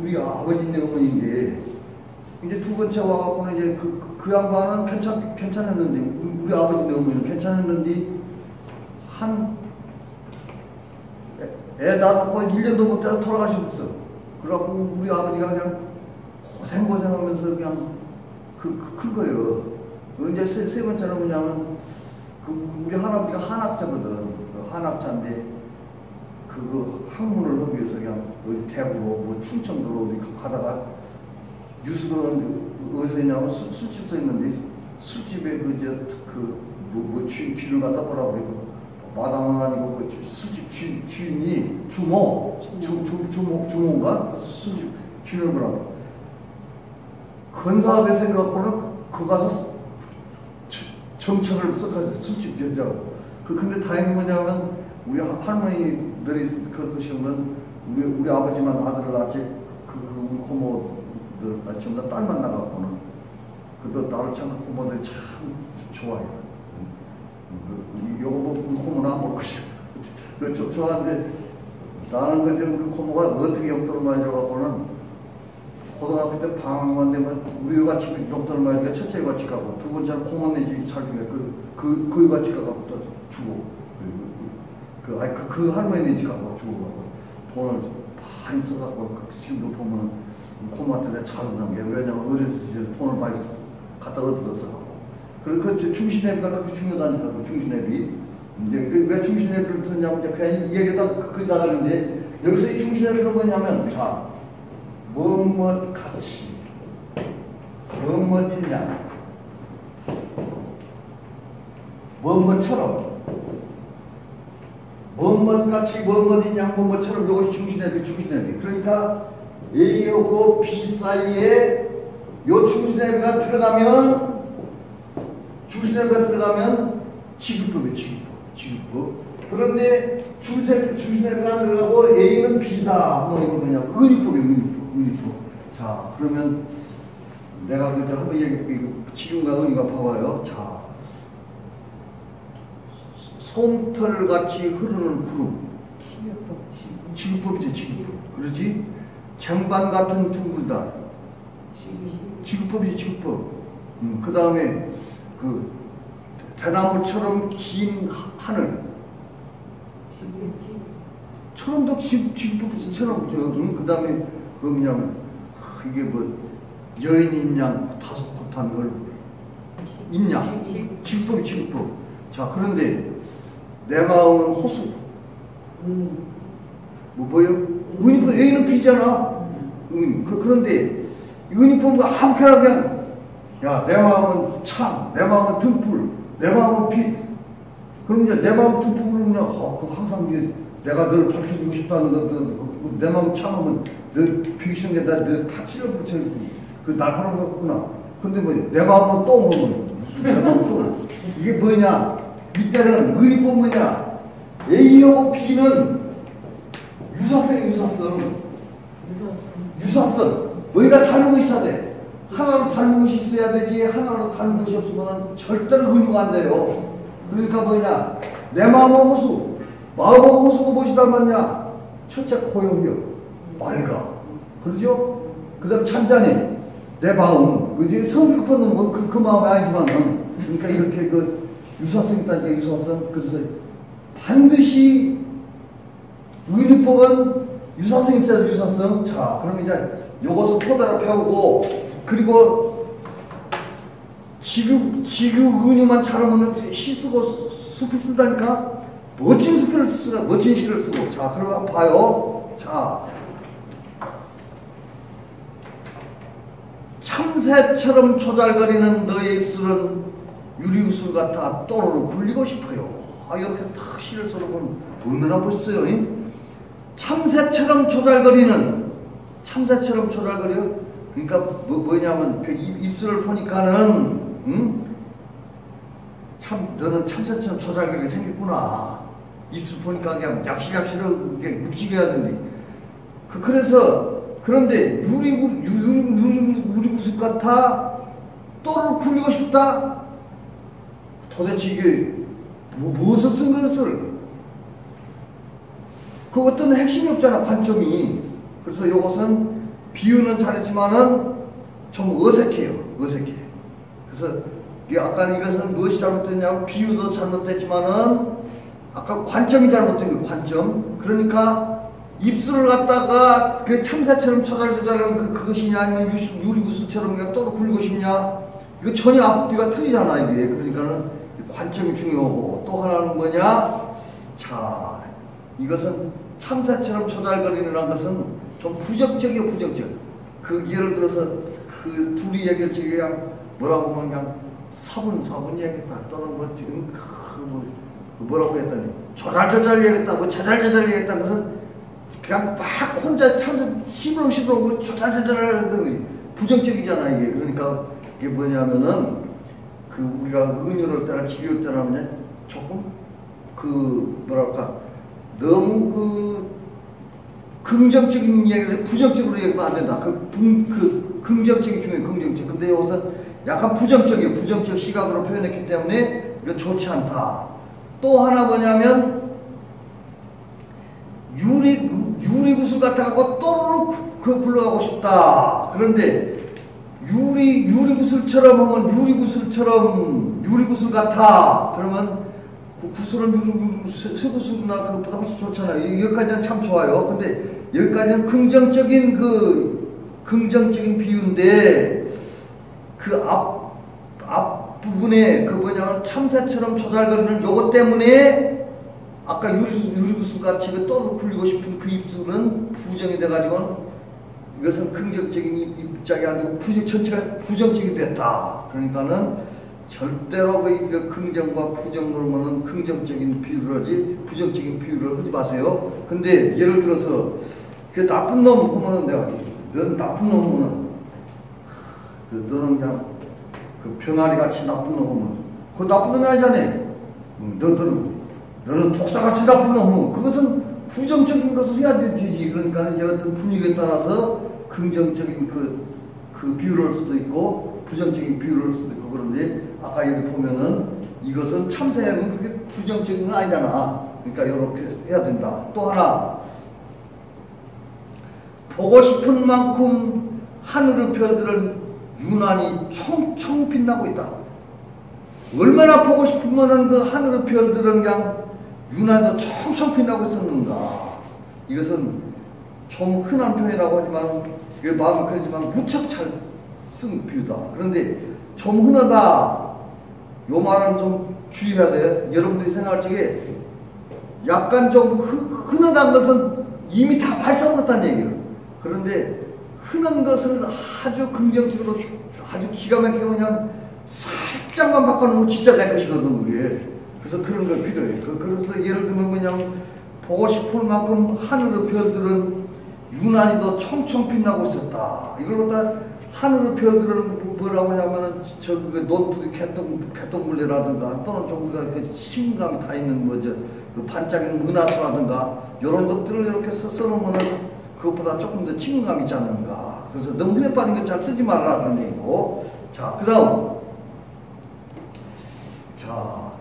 우리 아버지네 어머니인데 이제 두 번째 와갖고는 이제 그 양반은 괜찮았는데 우리 아버지네 어머니는 괜찮았는데 애 낳아놓고 1년도 못 돼서 돌아가셨어. 그래갖고 우리 아버지가 그냥 고생하면서 그냥 큰 거예요. 이제 세 번째는 뭐냐면 우리 할아버지가 한학자거든. 한학자인데 학문을 하기 위해서 그냥 어디 대구로 충청도로 어디 가다가 뉴스는 어디서 있냐면 술집 서 있는데 술집에 쥐를 갖다 보라고 그러고 마당은 아니고 술집 주인이 주모인가? 술집 주인을 보라고. 건사하게 생각하고는 가서 정책을 써가지고 술집 여자고. 근데 다행히 뭐냐면 우리 할머니들이 그러시면 우리 아버지만 아들을 낳지 우리 고모들 전부 다 딸만 나가고는 나를 참 고모들이 참 좋아해요. 요거 우리 고모는 안 먹고 싶어. 좋아하는데 나는 우리 고모가 어떻게 용돈을 많이 줘갖고는 고등학교 때 방학만 되면 우리 같이 용돈을 많이 주니까 첫째 같이 가고 두 번째는 고모네 집이 잘 주니까 그 같이 가고 또 주고 그 할머니네 집 가고 주고 돈을 많이 써갖고 지금도 보면 고모한테 내가 잘한다는 게 왜냐면 어렸을 때 돈을 많이 갖다 얻어서 가고 그 중신애비가 그렇게 중요하다니까 중신애비. 이제 왜 중신애비를 듣냐면 이제 그냥 이 얘기가 나가는데 여기서 이 중신애비는 뭐냐면 뭐뭇 같이 뭐뭇 있냐 뭐뭐처럼 뭐뭐같이 뭐뭐인 양 뭐뭐처럼 이것이 중심회비 중심회비. 그러니까 A하고 B 사이에 요 중심회비가 들어가면 지급법이에요. 지급법. 그런데 중심회비가 들어가고 A는 B다. 뭐 이거 뭐냐? 은유법이에요. 은유법. 자, 그러면 내가 그저 한번 얘기해. 지금과 은유가 봐봐요. 자, 솜털같이 흐르는 구름. 지급법이지, 지급법. 그러지? 쟁반 같은 둥글단. 지급법이지, 지급법. 그 다음에 그 대나무처럼 긴 하늘. 처럼도 지급법이지, 처럼. 그 다음에 그 뭐냐면 이게 뭐 여인인 양 다섯 콧한 얼굴. 인양. 지급법이 지급법. 자, 그런데 내 마음은 호수. 뭐예요? 은유법 A는 B잖아. 그런데 은유법과 아무렇게나 그냥 야, 내 마음은 창, 내 마음은 등불, 내 마음은 빛. 그럼 이제 내 마음 등불은 그냥 그 항상 이제 내가 널 밝혀주고 싶다는 거, 내 마음 창하면 너 비기신 게다 찔러붙여 그 날카로운 거구나. 근데 뭐 내 마음은 또 내 마음 또 이게 뭐냐? 이때는 은유법 뭐냐? A하고 B는 유사성. 뭐가 다른 것이 있어야 돼. 하나로 다른 것이 있어야 되지, 하나로 다른 것이 없으면 절대로 은유가 안 돼요. 그러니까 뭐냐? 내 마음은 호수. 마음하고 호수가 무엇이 닮았냐? 첫째 고요해요. 맑아. 그러죠? 그 다음에 찬잔해. 내 마음. 그지? 성을 급하는 건 그 마음이 아니지만, 그러니까 이렇게 그 유사성 있다니까, 유사성. 그래서 반드시 은유법은 유사성 있어야 유사성. 자, 그럼 이제 요것을 토대로 배우고, 그리고 지금 은유만 잘하면 시 쓰고 수필 쓴다니까? 멋진 수필을 쓰고, 멋진 시를 쓰고. 자, 그러면 봐요. 자, 참새처럼 조잘거리는 너의 입술은 유리구슬 같아 또르르 굴리고 싶어요. 아, 이렇게 탁 시를 써놓으면 얼마나 멋있어요. 참새처럼 조잘거리는, 참새처럼 조잘거려? 그러니까 뭐냐면 그 입술을 보니까는 참 너는 참새처럼 조잘거리게 생겼구나. 입술 보니까 그냥 얍실얍실하게 묵직해야 되는데 그런데 유리구슬 같아 또르르 굴리고 싶다? 도대체 이게 무엇을 쓴 것을? 그 어떤 핵심이 없잖아, 관점이. 그래서 이것은 비유는 잘했지만은 좀 어색해요. 그래서 아까 이것은 무엇이 잘못됐냐면 비유도 잘못됐지만은 아까 관점이 잘못된 거예요, 관점. 그러니까 입술을 갖다가 그 참새처럼 조잘조잘하는 그것이냐 아니면 유리구슬처럼 그냥 또르 굴리고 싶냐? 이거 전혀 앞뒤가 틀리잖아, 이게. 그러니까는 관점이 중요하고 또 하나는 뭐냐? 자, 이것은 참새처럼 조잘거리는 것은 좀 부정적이에요, 부정적. 그 예를 들어서 그 둘이 얘기했지 그냥 뭐라고 하면 그냥 사분 얘기했다. 또는 뭐 지금 뭐라고 했더니 조잘조잘 얘기했다. 뭐 자잘자잘 얘기했다. 그것은 그냥 막 혼자 참새 시부렁시부렁 조잘조잘 하는 거 부정적이잖아, 이게. 그러니까 이게 뭐냐면은 그 우리가 은유를 따라 지교를 따라하면 조금 그 뭐랄까 너무 그 긍정적인 얘기를 부정적으로 얘기하면 안 된다. 그 긍정적이 중요해, 긍정적. 근데 여기서 약간 부정적이에요. 부정적 시각으로 표현했기 때문에 이거 좋지 않다. 또 하나 뭐냐면 유리구슬 같아갖고 또르르 굴러가고 싶다. 그런데 유리구슬처럼 하면 유리구슬 같아. 그러면 구슬은 쇠구슬이나 그것보다 훨씬 좋잖아요. 여기까지는 참 좋아요. 근데 여기까지는 긍정적인 비유인데 그 앞부분에 그 뭐냐면 참새처럼 조잘거리는 요것 때문에 아까 유리구슬 같이 또 굴리고 싶은 그 입술은 부정이 돼가지고 이것은 긍정적인 입장이 안 되고 전체가 부정적이 됐다. 그러니까는 절대로 그 긍정과 부정을 보는 긍정적인 비유를 하지 부정적인 비유를 하지 마세요. 근데 예를 들어서 그 나쁜 놈 보면은 내가 넌 나쁜 놈 보면은 너는 그냥 그 병아리 같이 나쁜 놈 보면 그 나쁜 놈이 아니잖아. 너는 독사같이 나쁜 놈. 그것은 부정적인 것을 해야 되지. 그러니까 이제 어떤 분위기에 따라서 긍정적인 그 비유를 할 수도 있고 부정적인 비유를 할 수도 있고 그런데 아까 여기 보면은 이것은 참새는 그렇게 부정적인 건 아니잖아. 그러니까 이렇게 해야 된다. 또 하나 보고 싶은 만큼 하늘의 별들은 유난히 총총 빛나고 있다. 얼마나 보고 싶으면은 그 하늘의 별들은 그냥 유난히 총총 빛나고 있었는가. 이것은 좀 흔한 표현이라고 하지만 그 마음이 그러지만 무척 잘 쓴 비유다. 그런데 좀 흔하다. 요 말은 좀 주의해야 돼. 여러분들이 생각할 적에 약간 좀 흔하다는 것은 이미 다 발사했다는 얘기예요. 그런데 흔한 것을 아주 긍정적으로 아주 기가 막히게 그냥 살짝만 바꿔놓으면 진짜 내 것이거든 그게. 그래서 그런 거 필요해. 그래서 예를 들면 그냥 보고 싶을 만큼 하늘의 별들은 유난히 더 총총 빛나고 있었다. 이걸 갖다 하늘의 별들은 뭐라고 하냐면은 그 논두기 개똥물레라든가 또는 좀 우리가 그 신감이 다 있는 뭐죠 그 반짝이는 은하수라든가 이런 것들을 이렇게 써놓으면은 그것보다 조금 더 친근감이 있지 않는가. 그래서 너무 흔해 빠진 거 잘 쓰지 말아라 그런 얘기고. 자, 그 다음. 자,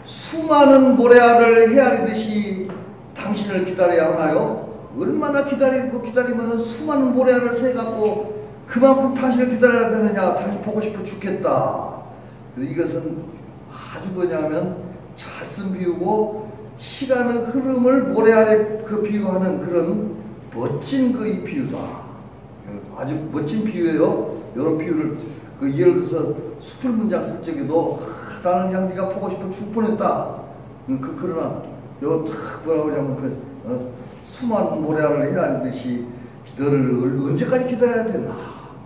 수많은 모래알을 헤아리듯이 당신을 기다려야 하나요? 얼마나 기다리면은 수많은 모래알을 세갖고 그만큼 당신을 기다려야 되느냐. 당신 보고 싶어 죽겠다. 이것은 아주 뭐냐면 잘 쓴 비유고 시간의 흐름을 모래알에 그 비유하는 그런 멋진 그 비유다. 아주 멋진 비유예요. 이런 비유를 예를 들어서 수풀 문장 쓸 적에도 나는 그냥 네가 보고 싶어 죽을 뻔했다. 그러나 이거 탁 뭐라고 하냐면 수많은 모래알을 헤아리듯이 너를 언제까지 기다려야 되나?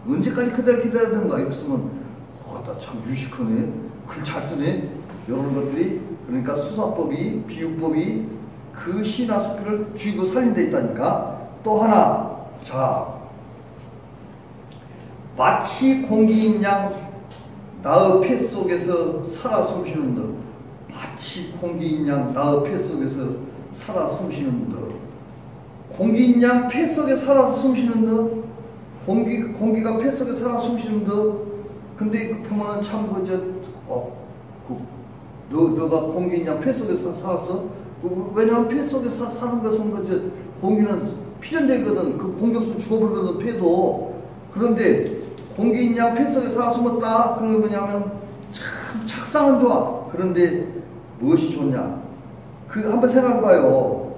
언제까지 그대를 기다려야 되는가? 이렇게 쓰면 나 참 유식하네. 글 잘 쓰네. 이런 것들이 그러니까 수사법이 비유법이 그 시나 수필을 쥐고 살린 데 있다니까. 또 하나 자 마치 공기인 양 나의 폐 속에서 살아 숨쉬는 듯 마치 공기인 양 나의 폐 속에서 살아 숨쉬는 듯 공기인 양 폐 속에 살아서 숨쉬는 듯 공기가 폐 속에 살아 숨쉬는 듯 근데 보면은 참 너가 공기인 양 폐 속에서 살았어? 왜냐면 폐 속에 사는 것은 공기는 필연적이거든. 그 공격수 죽어버리거든 폐도. 그런데 공기인 양 폐 속에 살아 숨었다. 그게 뭐냐면 참 착상은 좋아. 그런데 무엇이 좋냐? 한번 생각해봐요.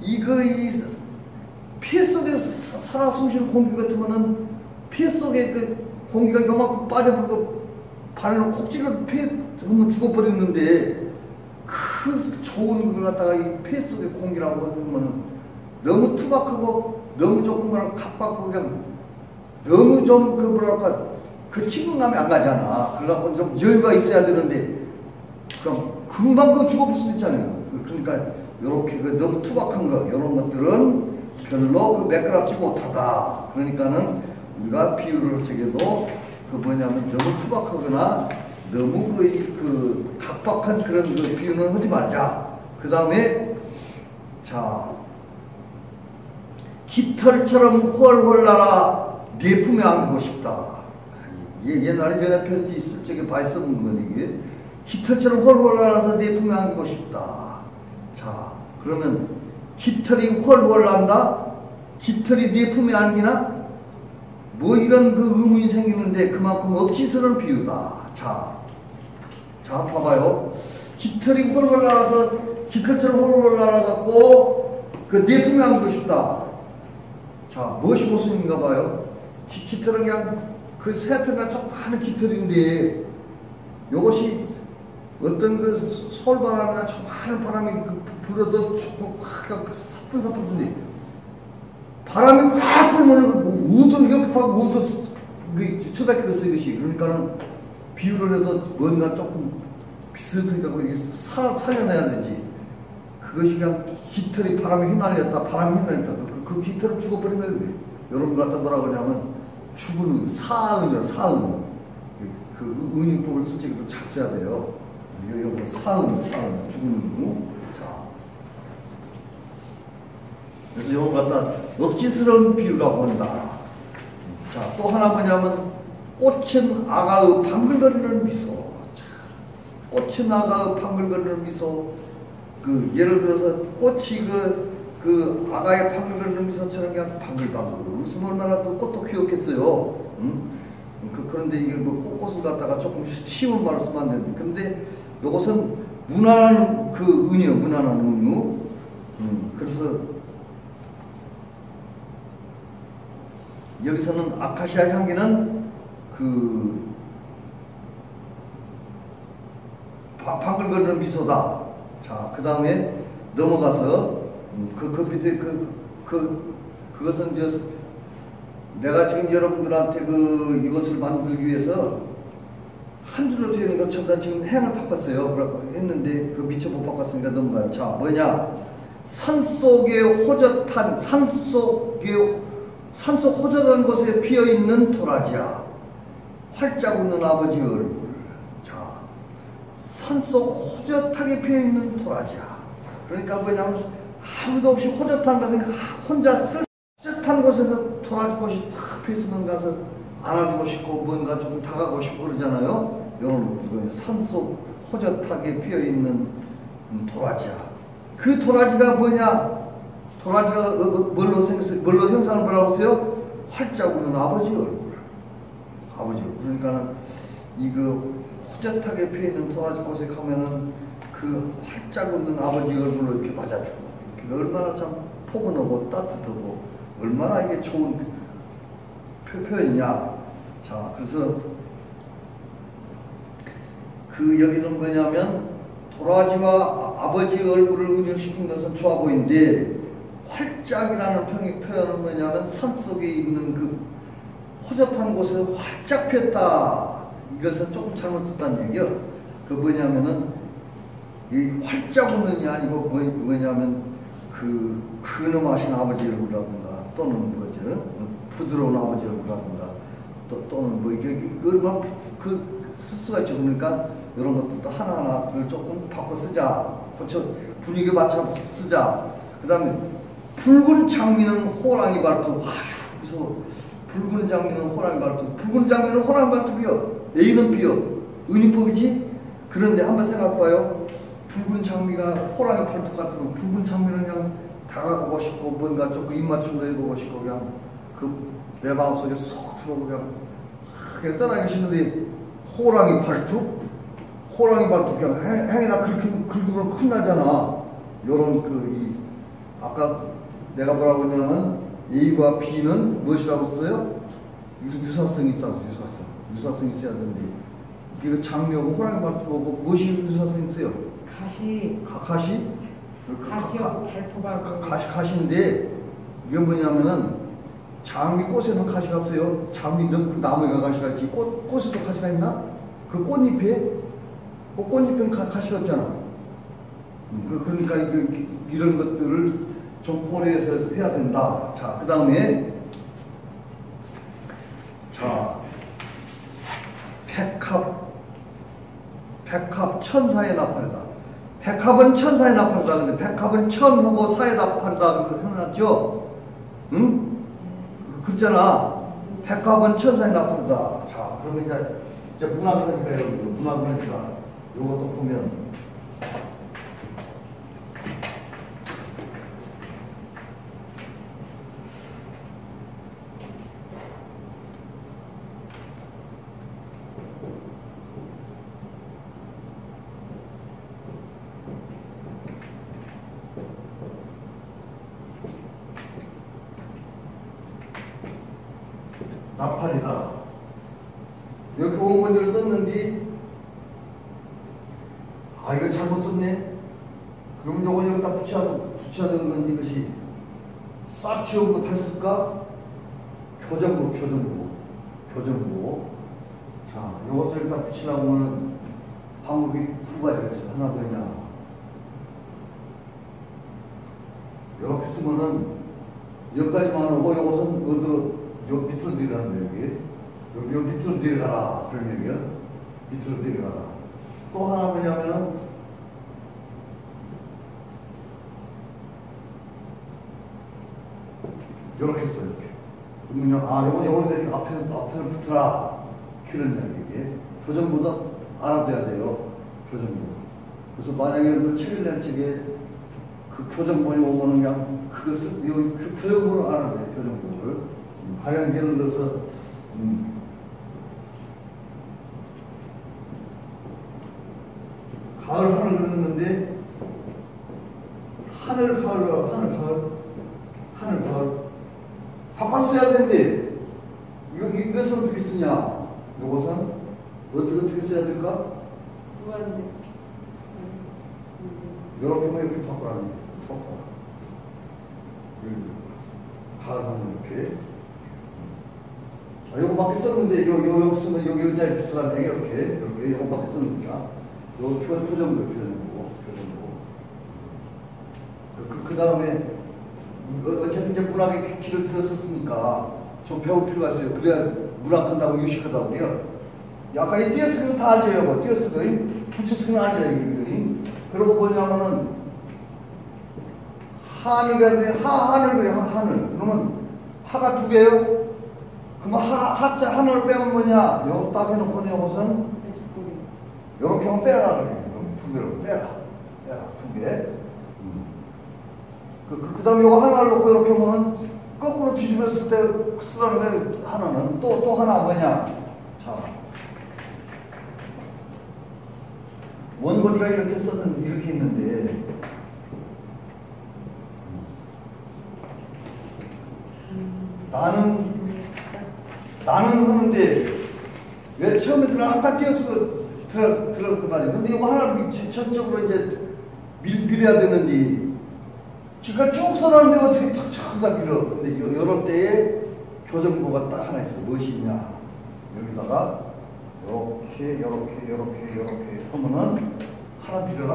이 폐 속에 살아 숨쉬는 공기 같으면은 폐 속에 그 공기가 요만큼 빠져버리고 발로 콕 찔러도 폐 한번 죽어버리는데 그 좋은 걸 갖다가 이 폐 속의 공기라고 하면은 너무 투박하고 너무 조금 각박하고 그냥 너무 좀 그 친근감이 안 가잖아. 그래갖고 좀 여유가 있어야 되는데 그냥 금방 죽어볼 수도 있잖아요. 그러니까 이렇게 너무 투박한 거 이런 것들은 별로 매끄럽지 못하다. 그러니까는 우리가 비유를 적어도 뭐냐면 너무 투박하거나 너무 각박한 그런 비유는 하지 말자. 그 다음에 자 깃털처럼 훨훨 날아 네 품에 안기고 싶다. 옛날에 연애편지 있을 적에 많이 써본 건 이게 깃털처럼 훨훨 날아서 네 품에 안기고 싶다. 자 그러면 깃털이 훨훨 난다? 깃털이 네 품에 안기나? 뭐 이런 의문이 생기는데 그만큼 억지스러운 비유다. 자 봐봐요. 깃털이 훨훨 날아서 깃털처럼 훨훨 날아갖고 네 품에 안기고 싶다. 자 무엇이 모순인가 봐요. 깃털은 그냥 새털이나 조그마한 깃털인데 이것이 어떤 솔바람이나 조그마한 바람이 불어도 사뿐사뿐한데 바람이 확 불면 우도 옆에 우도 처박혀서 이것이 그러니까는 비유를 해도 뭔가 조금 비슷하게 하고 이게 살려내야 되지. 그것이 그냥 깃털이 바람에 휘날렸다, 바람에 휘날렸다. 그 깃털은 죽어버린 거예요. 여러분 갖다 뭐라 그러냐면 죽은 사은이라 사은. 그 은유법을 쓸 적에도 잘 써야 돼요. 여기 사은, 죽은 은유. 자. 그래서 이걸 갖다 억지스러운 비유라고 한다. 자, 또 하나 뭐냐면 꽃은 아가의 방글거리는 미소. 자, 꽃은 아가의 방글거리는 미소. 그 예를 들어서 꽃이 그 아가의 방글거리는 미소처럼 그냥 방글방글 웃으면 얼마나 그 꽃도 귀엽겠어요. 응? 그런데 이게 뭐 꽃을 갖다가 조금 쉬운 말을 쓰면 안 되는데, 근데 이것은 무난한 그 은이요, 무난한 은유. 그래서 여기서는 아카시아 향기는 그 방글거리는 미소다. 자, 그 다음에 넘어가서 그 밑에 그것은 내가 지금 여러분들한테 이것을 만들기 위해서 한 줄로 되어 있는 걸 전부 다 지금 행을 바꿨어요. 그래서 했는데 그 미처 못 바꿨으니까 넘어가요. 자, 뭐냐? 산속에 호젓한 산속 호젓한 곳에 피어있는 도라지야. 활짝 웃는 아버지 얼굴. 자, 산속 호젓하게 피어있는 도라지야. 그러니까 뭐냐면 아무도 없이 호젓한 것은 혼자 호젓한 곳에서 도라지꽃이 탁 피었으면 가서 안아주고 싶고 뭔가 좀 다가가고 싶고 그러잖아요. 이런 것들. 산속 호젓하게 피어있는 도라지야. 그 도라지가 뭐냐? 도라지가 뭘로 형상을 뭐라고 했어요? 활짝 웃는 아버지 얼굴. 아버지 얼굴. 그러니까 이거 호젓하게 피어있는 도라지 꽃에 가면은 그 활짝 웃는 아버지 얼굴로 이렇게 맞아주고, 이게 얼마나 참 포근하고 따뜻하고 얼마나 이게 좋은 표현이냐. 자, 그래서 여기는 뭐냐면 도라지와 아버지 얼굴을 은유시킨 것은 좋아 보이는데, 활짝이라는 표현은 뭐냐면 산속에 있는 그 호젓한 곳에 활짝 피었다. 이것은 조금 잘못됐다는 얘기요. 그 뭐냐면은 이 활짝 웃는이 아니고 뭐냐면 그 근엄하신 아버지 얼굴이라든가 또는 뭐죠? 부드러운 아버지 얼굴이라든가 또는 뭐 이게 얼마나 쓸 수가 있죠. 그러니까 이런 것들도 하나하나를 조금 바꿔 쓰자. 고쳐 분위기 맞춰 쓰자. 그 다음에 붉은 장미는 호랑이 발톱. 아휴, 그래서 붉은 장미는 호랑이 발톱. 붉은 장미는 호랑이 발톱이요. A는 B요. 은유법이지? 그런데 한번 생각해봐요. 붉은 장미가 호랑이 발톱 같으면 붉은 장미는 그냥 다가가고 싶고 뭔가 조금 입맞춤도 해보고 싶고 그냥 내 마음속에 쏙 들어오고 그냥 떠나기 싫은데 호랑이 발톱? 호랑이 발톱 그냥 행이나 긁으면 큰일 나잖아. 요런 아까 내가 뭐라고 했냐면 A와 B는 무엇이라고 했어요? 유사성이 있어. 유사성이 있어야 되는데 이게 장미하고 호랑이 발톱하고 무엇이 유사성이 있어요? 가시? 가시하고 발톱하고 가시인데 이게 뭐냐면은 장미 꽃에는 가시가 없어요. 장미 나무에 가시가 있지. 꽃에도 가시가 있나? 그 꽃잎에? 꽃잎에는 가시가 없잖아. 그러니까 이런 것들을 좀 고려해서 해야 된다. 자, 그 다음에 자, 백합 천사의 나팔이다. 백합은 천사의 나팔이다. 근데 백합은 천하고 사의 나팔이다. 그렇게 해놨죠? 응? 그렇잖아. 백합은 천사의 나팔이다. 자, 그러면 이제 문학이니까 여러분, 문학이니까 요것도 보면 나팔이다. 이렇게 원고지를 썼는데 이거 잘못 썼네. 그럼 요걸 여기다 붙여야 되는 이것이 싹 지운 거 됐을까? 교정부. 자, 요것을 일단 붙이려고 하면 방법이 두 가지가 있어요. 하나 뭐냐. 이렇게 쓰면은 여기까지만 하고 요것은 어디로, 요 밑으로 내려가는 거예요. 요 밑으로 내려가라. 그런 얘기야. 밑으로 내려가라. 또 하나 뭐냐면은 요렇게 써요. 이렇게. 그러면 요건 앞에 붙으라. 그런 이야기. 교정보다 알아둬야 돼요. 교정보. 그래서 만약에 여러분 책을 낼 적에 그 교정본이 오면은 그냥 그것을, 그 교정본을 알아야 돼요. 교정본을. 가령 예를 들어서, 가을 하늘 그렸는데, 하늘 가을. 바꿨어야 되는데, 이것은 어떻게 쓰냐? 이것은 어떻게 써야 될까? 무한대. 이렇게만 이렇게 바꾸라는 거예요. 가을 하늘 이렇게. 요거밖에 썼는데, 여기 쓰면 여기 의자 이렇게 쓰라는 얘기 이렇게 요거밖에 썼는데, 요 표정부. 그 다음에, 어차피 이제 문학의 길을 들었었으니까 좀 배울 필요가 있어요. 그래야 문학한다고 유식하다고요. 아까 이 띄어쓰기는 다 알죠. 띄어쓰기. 붙여쓰기는 알죠. 그러고 뭐냐면은, 하늘이라는데, 하늘 그래, 하늘. 그러면, 하가 두 개요? 그러면 하자, 하늘을 빼면 뭐냐? 요거 딱 해놓고는 요것은, 요렇게 하면 빼라. 그래. 두 개로 빼라. 두 개. 그 다음에 요거 하나를 놓고 이렇게 하면은, 거꾸로 뒤집었을 때 쓰라는 게 하나는, 또 하나 뭐냐? 자. 원고지가 이렇게 썼는데, 이렇게 있는데, 나는 하는데, 왜 처음에 아까 띄어쓰고 들었구나. 근데 이거 하나 전적으로 이제 밀어야 되는데, 지금 쭉 써놨는데 어떻게 탁 밀어. 근데 이런 때에 교정보가 딱 하나 있어. 무엇이 있냐. 여기다가, 요렇게 하면은, 하나 밀어라.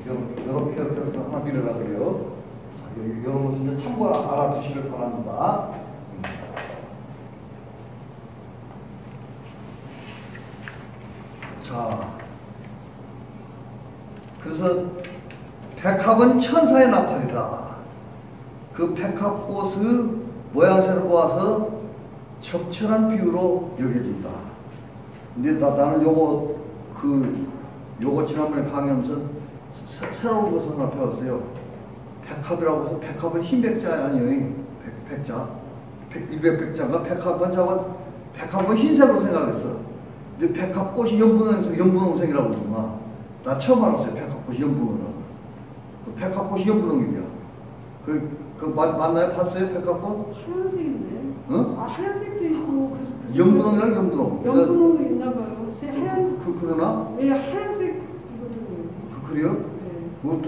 이렇게 하나 밀어라 그래요. 자, 이런 것은 이제 참고로 알아두시길 바랍니다. 자, 그래서 백합은 천사의 나팔이다. 그 백합꽃의 모양새를 보아서 적절한 비유로 여겨진다. 근데 나는 요거 지난번에 강의하면서 새로운 것을 하나 배웠어요. 백합이라고 해서 백합은 흰백자 아니에요. 백자. 일백백자가 백합은 흰색으로 생각했어. 근데 백합꽃이 연분홍색이라고 그러더만. 나 처음 알았어요. 백합꽃이 연분홍이라고. 백합꽃이 연분홍이야. 맞나요? 봤어요? 백합꽃? 하얀색인데. 응? 하얀색도 있고. 연분홍이랑 연분홍. 연분홍이 있나봐요. 하얀색. 그러나? 예, 하얀색이거든요. 그래요? 네. 또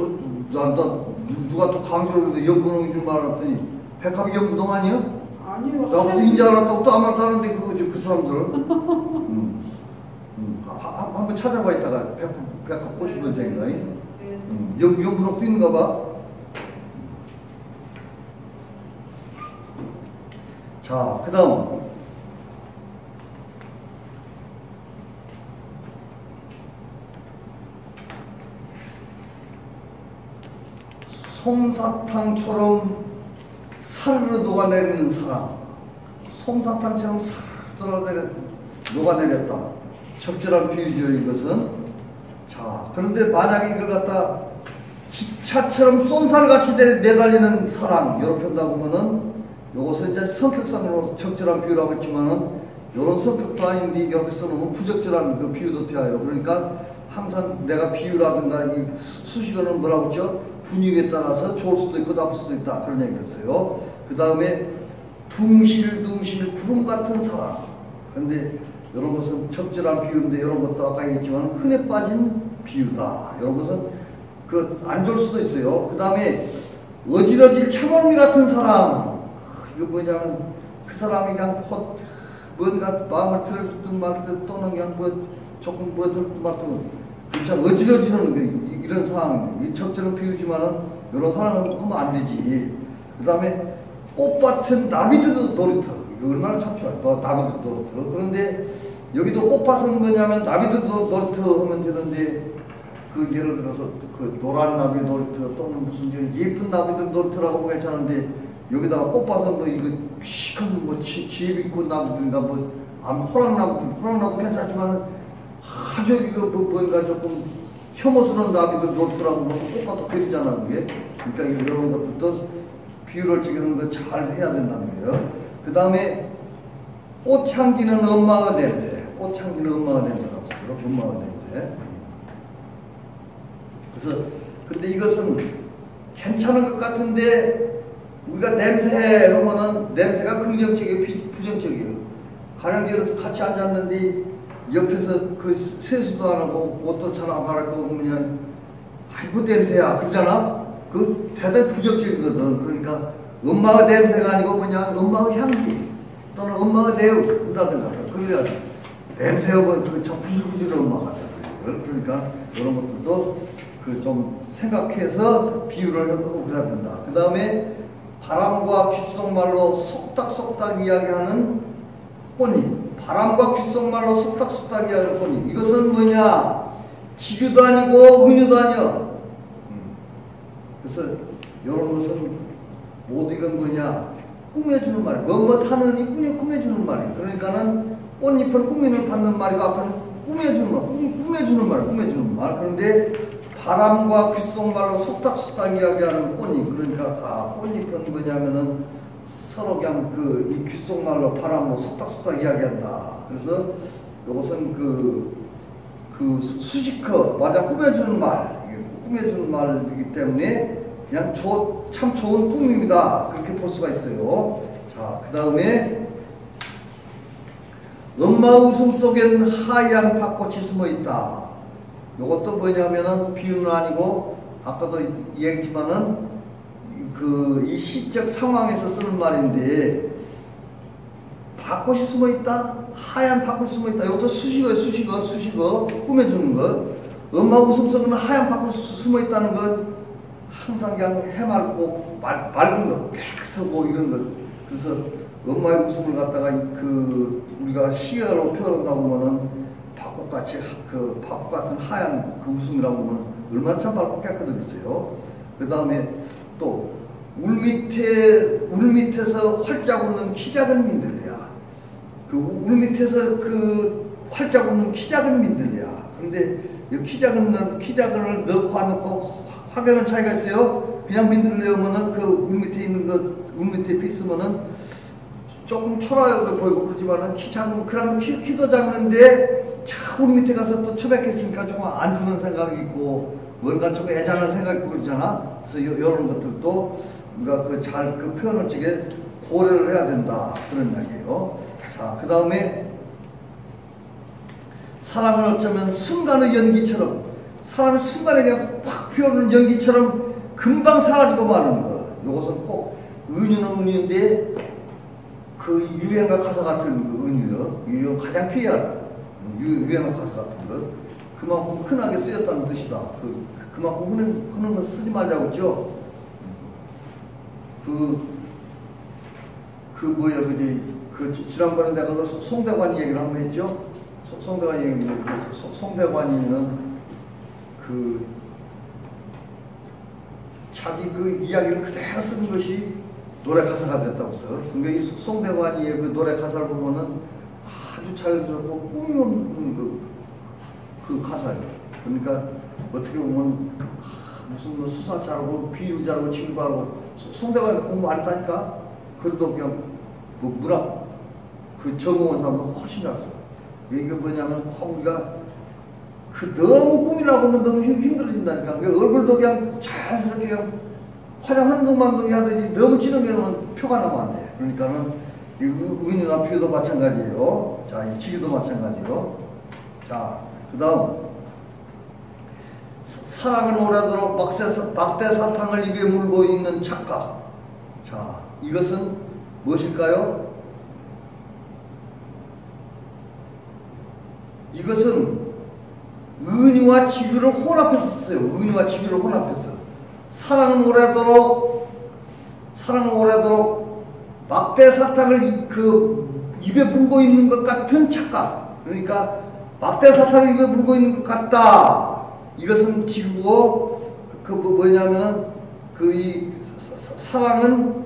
누가 또 강조를 했는데 연분홍인 줄 알았더니 백합이 연분홍 아니야? 아니요. 나 무슨 인지 알았다고 또 안 말하는데 그 사람들은 한번 찾아봐 있다가 백합꽃이 뭔 색인가? 연분홍도 있는가 봐. 자, 그 다음 솜사탕처럼 사르르 녹아내리는 사랑. 솜사탕처럼 사르르 녹아내렸다. 적절한 비유죠, 이것은. 자, 그런데 만약에 이걸 갖다 기차처럼 쏜살같이 내달리는 사랑, 이렇게 한다고 하면은, 요것은 이제 성격상으로 적절한 비유라고 했지만은, 요런 성격도 아닌데, 이렇게 써놓으면 부적절한 그 비유도 돼요. 그러니까, 항상 내가 비유라든가, 이 수식어는 뭐라고 했죠? 분위기에 따라서 좋을 수도 있고 나쁠 수도 있다. 그런 얘기를 했어요. 그 다음에, 둥실둥실 구름 같은 사랑. 근데, 이런 것은 적절한 비유인데, 이런 것도 아까 얘기했지만, 흔해 빠진 비유다. 이런 것은, 안 좋을 수도 있어요. 그 다음에, 어질어질 참얼미 같은 사랑. 이거 뭐냐면, 그 사람이 그냥 뭔가 마음을 틀어주든 말든 또는 그냥 뭐 조금 뭐 들든 말든 그참 어지러지는 게 이런 상황인데 적절한 비유지만은 이런 상황을 하면 안 되지. 그 다음에 꽃밭은 나비들 놀이터 이거 얼마나 참 좋아요. 나비들 놀이터. 그런데 여기도 꽃밭은 뭐냐면 나비들 놀이터 하면 되는데 그 예를 들어서 그 노란 나비 놀이터 또는 무슨 예쁜 나비들 놀이터라고 하면 괜찮은데 여기다가 꽃밭은 뭐 이거 시큰 뭐 지혜빛꽃 나비들인가 뭐 호랑나무 괜찮지만 아주 이거 뭔가 조금 혐오스러운 나비들 놀이터라고 하면 꽃밭도 베리잖아 그게. 그러니까 이런 것들도 비유를 지키는 거 잘 해야 된다는 거예요. 그 다음에 꽃향기는 엄마의 냄새. 꽃향기는 엄마의 냄새라고 써요. 엄마의 냄새. 그래서 근데 이것은 괜찮은 것 같은데 우리가 냄새 하면은 냄새가 긍정적이에요, 부정적이에요. 가령 예를 들어서 같이 앉았는데 옆에서 그 세수도 안 하고 옷도 잘 안 갈아입고 그냥 아이고 냄새야 그러잖아. 그 대단히 부정적이거든. 그러니까 엄마의 냄새가 아니고 그냥 엄마의 향기 또는 엄마의 내음 한다든가 그래야 냄새하고 그참 부질부질한 엄마가 돼요. 그러니까 이런 것들도 그 좀 생각해서 비유를 하고 그래야 된다. 그 다음에 바람과 귓속말로 속닥속닥 이야기하는 꽃잎. 바람과 귓속말로 속닥속닥 이야기하는 꽃잎. 이것은 뭐냐? 지교도 아니고 은유도 아니야. 그래서 이런 것은 모두 이건 뭐냐? 꾸며주는 말이야. 뭐뭐 타느니 꾸며주는 말이야. 그러니까는 꽃잎은 꾸미는 받는 말이고 앞에는 꾸며주는 말, 꾸며주는 말이야. 꾸며주는 말. 그런데 바람과 귓속말로 속닥속닥 이야기하는 꽃잎. 그러니까 꽃잎은 뭐냐면은 서로 그냥 이 귓속말로 바람으로 속닥속닥 이야기한다. 그래서 이것은 수식어 맞아 꾸며주는 말, 꾸며주는 말이기 때문에 그냥 참 좋은 꿈입니다. 그렇게 볼 수가 있어요. 자, 그 다음에 엄마 웃음 속엔 하얀 밭꽃이 숨어 있다. 이것도 뭐냐면은 비유는 아니고 아까도 얘기했지만은 이 시적 상황에서 쓰는 말인데 밭꽃이 숨어 있다. 하얀 밭꽃이 숨어 있다. 이것도 수식어 꾸며주는 것. 엄마 웃음 속에는 하얀 밭꽃이 숨어 있다는 것. 항상 그냥 해맑고 맑은 것, 깨끗하고 이런 것. 그래서 엄마의 웃음을 갖다가 우리가 시어로 표현한다고 보면은 밭꽃같이 밭꽃 같은 하얀 그 웃음이라고 하면 얼마나 참 밝고 깨끗하겠어요. 그 다음에 또 울 밑에서 활짝 웃는 키 작은 민들레야. 울 밑에서 활짝 웃는 키 작은 민들레야. 그런데 이 키 작은을 넣고 안 넣고 확연한 차이가 있어요. 그냥 민들레면은 울 밑에 있는 울 밑에 있으면은 조금 초라하게 보이고 그러지만은 키 작은 그럼 키도 작는데 차 울 밑에 가서 또 처박혔으니까 조금 안 쓰는 생각이 있고 뭔가 조금 애잔한 생각이 있고 그러잖아. 그래서 이런 것들도 우리가 그 표현을 지게 고려를 해야 된다 그런 이야기예요. 자, 그 다음에 사랑은 어쩌면 순간의 연기처럼 사람이 순간에 그냥 팍 피어오르는 연기처럼 금방 사라지고 마는 것. 이것은 꼭 은유는 은유인데 그 유행가 가사 같은 그 은유요. 이거 가장 피해야 할 것. 유행가 가사 같은 것. 그만큼 흔하게 쓰였다는 뜻이다. 그만큼 흔한 거 쓰지 말자고 했죠. 지난번에 내가 송대관 얘기를 한번 했죠. 송대관 얘기를 송대관이는 자기 이야기를 그대로 쓰는 것이 노래 가사가 됐다고 써. 그러니까 이 송대관이의 노래 가사를 보면은 아주 자연스럽고 꿈이 없는 그 가사예요. 그러니까 어떻게 보면 무슨 수사 잘하고 비유 잘하고 친구하고 송대관이 공부 안 했다니까. 그래도 그냥 문학 전공한 사람도 훨씬 잘 써. 이게 뭐냐면 우리가 너무 꿈이라고 하면 너무 힘들어진다니까. 얼굴도 그냥 자연스럽게 그냥 화장하는 것만 해야 되지 너무 진하면 표가 나면 안 돼. 그러니까는 은유나 비유도 마찬가지예요. 자, 이 지유도 마찬가지예요. 자, 그 다음 사랑은 오래도록 막대사탕을 입에 물고 있는 착각. 자, 이것은 무엇일까요? 이것은 은유와 직유를 혼합해서 썼어요. 은유와 직유를 혼합해서. 사랑은 오래도록 막대 사탕을 입에 물고 있는 것 같은 착각. 그러니까 막대 사탕을 입에 물고 있는 것 같다. 이것은 직유고, 뭐냐면은 이 사랑은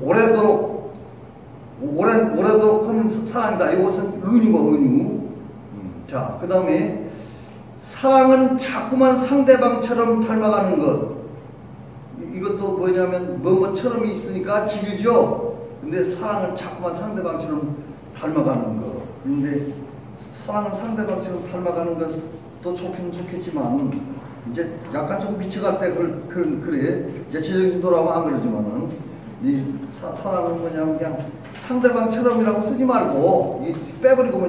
오래도록 하는 사랑이다. 이것은 은유고, 은유. 자, 그 다음에 사랑은 자꾸만 상대방처럼 닮아가는 것. 이것도 뭐냐면 뭐처럼이 있으니까 직유죠. 근데 사랑은 자꾸만 상대방처럼 닮아가는 것. 그런데 사랑은 상대방처럼 닮아가는 것도 좋긴 좋겠지만 이제 약간 좀 미쳐갈 때 그래. 이제 제정신 돌아오면 안 그러지만은 이 사랑은 뭐냐면 그냥 상대방처럼이라고 쓰지 말고 빼버리고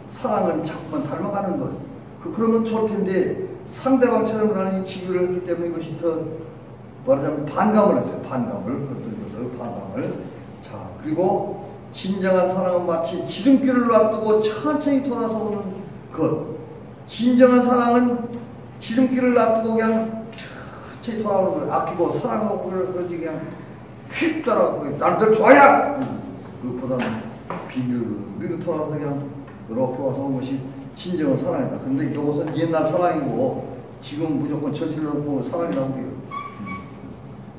사랑은 자꾸만 닮아가는 것. 그러면 좋을 텐데 상대방처럼이라는 이 직유를 했기 때문에 이것이 더 말하자면 반감을 했어요. 반감을. 자, 그리고 진정한 사랑은 마치 지름길을 놔두고 천천히 돌아서 오는 것. 진정한 사랑은 지름길을 놔두고 그냥 천천히 돌아오는 걸 아끼고 사랑하고 그러지 그냥 휙 따라가고 남들 좋아야! 그것보다는 비교를 돌아서 그냥 이렇게 와서 온 것이 진정한 사랑이다. 근데 이것은 옛날 사랑이고 지금 무조건 저질러놓고 사랑이라고 해요.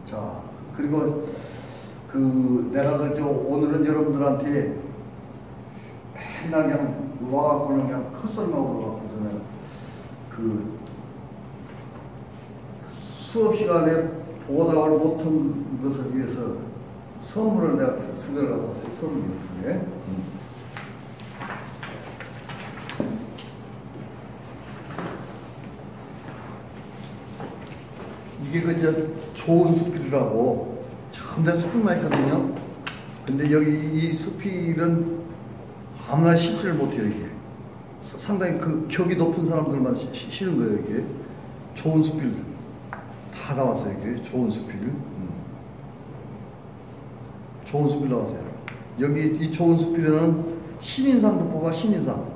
자, 그리고 내가 오늘은 여러분들한테 맨날 그냥 와갖고는 그냥 헛소리만 하고 수업 시간에 보답을 못한 것을 위해서 선물을 내가 두 개를 갖고 왔어요. 선물 두 개. 이게 좋은 수필이라고 처음 내가 수필만 했거든요. 근데 여기 이 수필은 아무나 실지를 못해요. 이게 상당히 격이 높은 사람들만 실은 거예요. 이게 좋은 수필 다 나왔어요. 이게 좋은 수필. 좋은 수필 나왔어요. 여기 이 좋은 수필에는 신인상도 뽑아. 신인상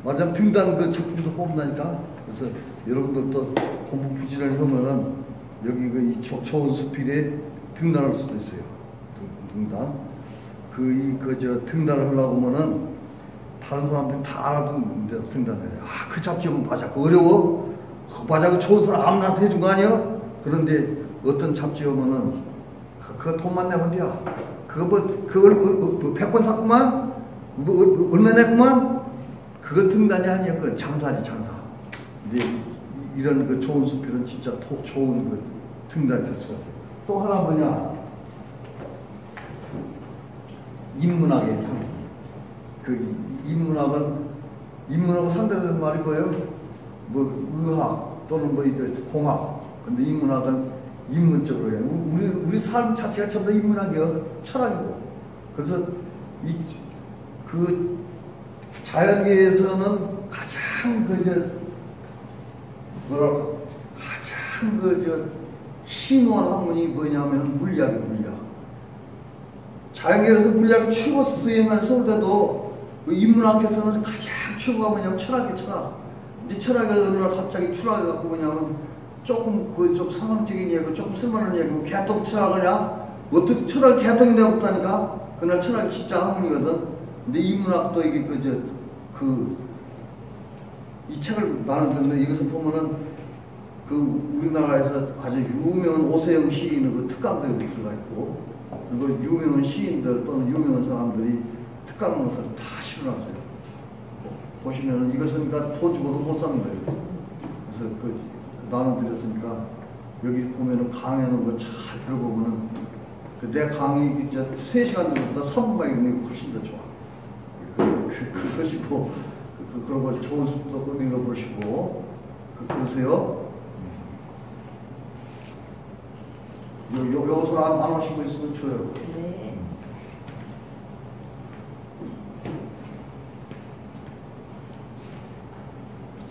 말하자면 등단 작품도 뽑는다니까. 그래서 여러분들도 공부 부지런히 하면은 여기 이 좋은 수필에 등단할 수도 있어요. 등단. 등단을 하려고 하면은 다른 사람들이 다 알아듣는 데서 등단을 해요. 그 잡지는 맞아. 어려워? 맞아. 좋은 사람 아무나한테 해준 거 아니야? 그런데 어떤 잡지 오면은 그거 돈만 내면 돼요. 그걸 100권 샀구만? 얼마 냈구만? 그거 등단이 아니야. 그건 장사지, 장사. 근데 이런 좋은 수필은 진짜 좋은 등단이 될 수가 있어요. 또 하나 뭐냐? 인문학의 향기. 인문학은 상대되는 말이 뭐예요? 의학 또는 공학. 근데 인문학은 인문적으로 해요. 우리 삶 자체가 전부 다 인문학이요. 철학이고. 그래서 자연계에서는 가장 심오한 학문이 뭐냐면 물리학이에요. 물리학. 자연계에서 물리학이 최고 쓰임을 서울대도 인문학에서는 가장 최고가 뭐냐면 철학이에요. 철학. 근데 철학이 어느 날 갑자기 추락해갖고 뭐냐면 조금 좀 상상적인 얘기고 조금 쓸만한 얘기고 개똥 철학이냐? 어떻게 철학이 개똥이 되었다니까? 그날 철학이 진짜 학문이거든. 근데 인문학도 이게 이 책을 나는 듣는데 이것을 보면은 우리나라에서 아주 유명한 오세영 시인의 특강도 여기 들어가 있고 그리고 유명한 시인들 또는 유명한 사람들이 특강문을 다 실어놨어요. 보시면은 이것은 그러니까 돈 주고도 못 사는 거예요. 그래서 나눠드렸으니까 여기 보면은 강의하는 거 잘 들어보면은 내 강의 3시간 들어보다 3분만 읽는 게 훨씬 더 좋아. 그러시고 그런 거 좋은 수도 읽어보시고 그러세요. 여기서 안 오시고 있으면 줘요. 네.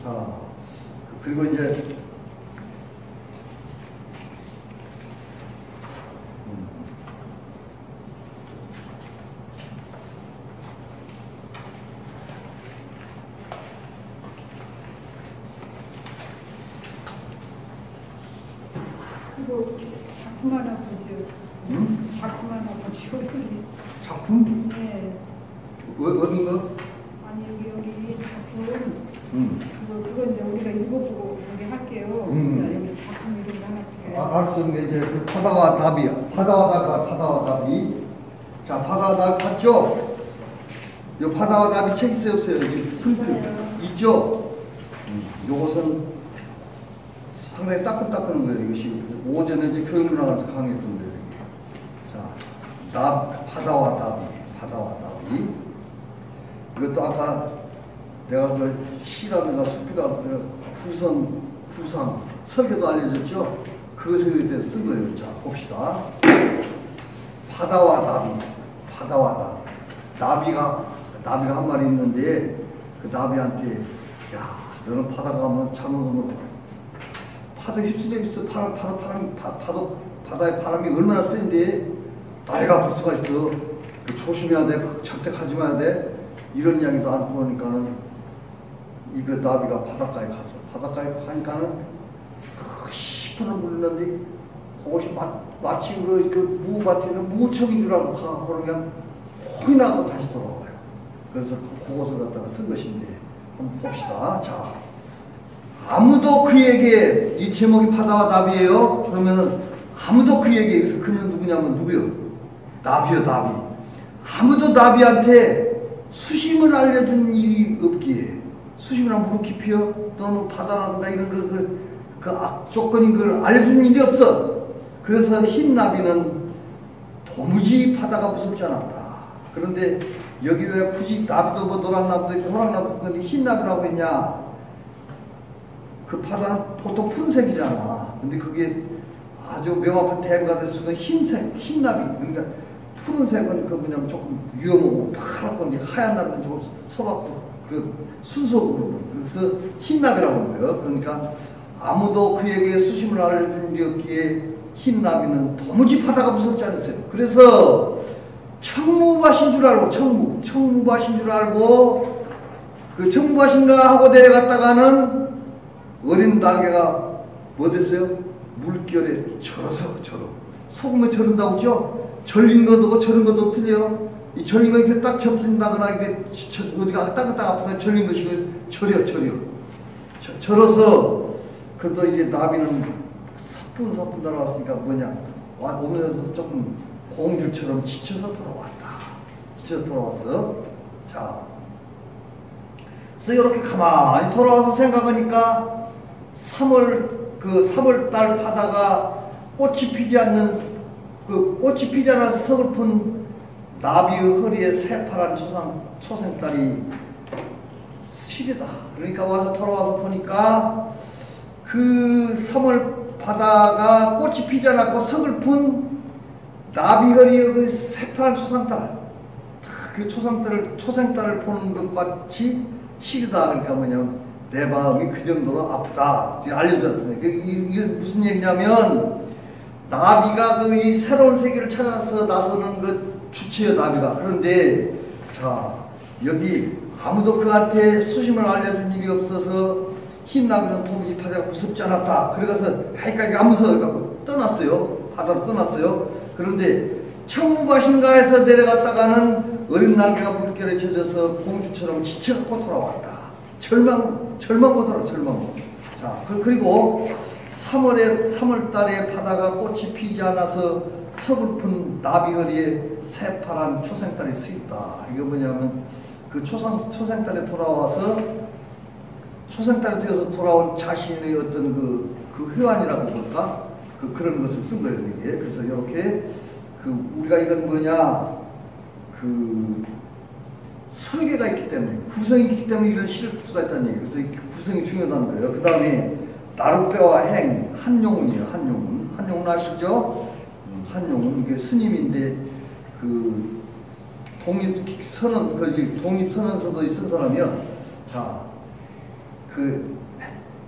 자, 그리고 이제 그거 작품 하나 보죠. 응? 작품 하나 보죠. 작품? 네. 어떤 거? 아니 여기 작품 응. 그거 이제 우리가 읽어보고 여기 할게요. 자 여기 작품 이름 하나 볼게요. 알았어. 이제 그 바다와 답이야. 바다와 답이. 자, 바다와 답이 봤죠? 이 바다와 답이 책 있어요, 없어요? 지금 프린트 있죠? 요것은 상당히 따끈따끈한 거예요. 이것이 오전에 이제 교육문화관에서 강의했던 거예요. 자, 바다와 답이. 이것도 아까 내가 그 시라든가 수필이라든가 구상, 설계도 알려줬죠? 그것에 대해서 쓴 거예요. 자, 봅시다. 바다와 답이. 나비가 한 마리 있는데, 그 나비한테, 야, 너는 바다 가면 잘못하면 파도 휩쓸려 있어. 바다의 바람이 얼마나 센데, 다리가 아플 수가 있어. 그 조심해야 돼. 절대 가지 마야 돼. 이런 이야기도 않고 하니까는, 이거 나비가 바닷가에 가니까는, 시퍼런 물렸는데, 그것이 마치 그 무밭에 있는 무청인 줄 알고 가고 그냥 혼이 나고 다시 돌아와요. 그래서 그것을 갖다가 쓴 것인데 한번 봅시다. 자, 아무도 그에게 이 제목이 바다와 나비예요. 그러면은 아무도 그에게 여기서 그는 누구냐면 누구요? 나비요, 나비. 아무도 나비한테 수심을 알려준 일이 없기에 수심이랑 무릎 깊이요 또는 바다라든가 이런 그 악조건인 걸 알려준 일이 없어. 그래서 흰 나비는 도무지 바다가 무섭지 않았다. 그런데 여기 왜 굳이 나비도 뭐 노란 나비도 있고 호랑 나비도 있고 흰 나비라고 했냐? 그 바다는 보통 푸른색이잖아. 근데 그게 아주 명확한 대비가 될 수가 흰색, 흰 나비. 그러니까 푸른색은 그 뭐냐면 조금 위험하고 파랗고 이제 하얀 나비는 조금 소박하고 그 순수하고 그래서 흰 나비라고 한 거예요. 그러니까 아무도 그에게 수심을 알려준 일이 없기에 흰 나비는 도무지 바다가 무섭지 않았어요. 그래서 청무밭인 줄 알고 청무밭인 줄 알고 그 청무밭인가 하고 내려갔다가는 어린 날개가 뭐 됐어요? 물결에 절어서 소금에 절은다고 했죠? 절린 것도 저런 것도 틀려요. 이 절린 거 이렇게 딱 접힌다거나 이게 어디가 따뜻딱 아프다 절린 것이 절여 절어서 그것도 이제 나비는 사뿐 날아왔으니까 뭐냐 오면서 조금 공주처럼 지쳐서 돌아왔어. 자, 그래서 이렇게 가만히 돌아와서 생각하니까 3월달 바다가 꽃이 피지 않아서 서글픈 나비의 허리에 새파란 초생달이 시리다. 그러니까 돌아와서 보니까 그 3월 바다가 꽃이 피지 않았고 서글픈 나비 허리의 그 새파란 초생달, 그 초생달을 보는 것 같이 시리다. 그러니까 뭐냐면 내 마음이 그 정도로 아프다. 알려줬더니 이게 무슨 얘기냐면 나비가 그 이 새로운 세계를 찾아서 나서는 그 주체요 나비가. 그런데 자 여기 아무도 그한테 수심을 알려준 일이 없어서 흰 나비는 도무지 바다가 무섭지 않았다. 그래서 하이까지 안 무서워갖고 떠났어요. 바다로 떠났어요. 그런데 청무밭인가에서 내려갔다가는 어린 날개가 물결에 젖어서 공주처럼 지쳐갖고 돌아왔다. 절망보다는 절망. 자, 그리고 3월달에 바다가 꽃이 피지 않아서 서글픈 나비 허리에 새파란 초생달이 쓰였다. 이게 뭐냐면 그 초생달에 돌아와서 초생달에 되어서 돌아온 자신의 어떤 그 회환이라고 볼까? 그런 것을 쓴 거예요, 이게. 그래서 이렇게 우리가 이건 뭐냐? 설계가 있기 때문에, 구성이 있기 때문에 이런 시를 쓸 수가 있다는 얘기예요. 그래서 구성이 중요하다는 거예요. 그 다음에 나룻배와 행, 한용운이에요. 한용운 아시죠? 한용운 이게 스님인데 독립선언서도 쓴 사람이요. 자,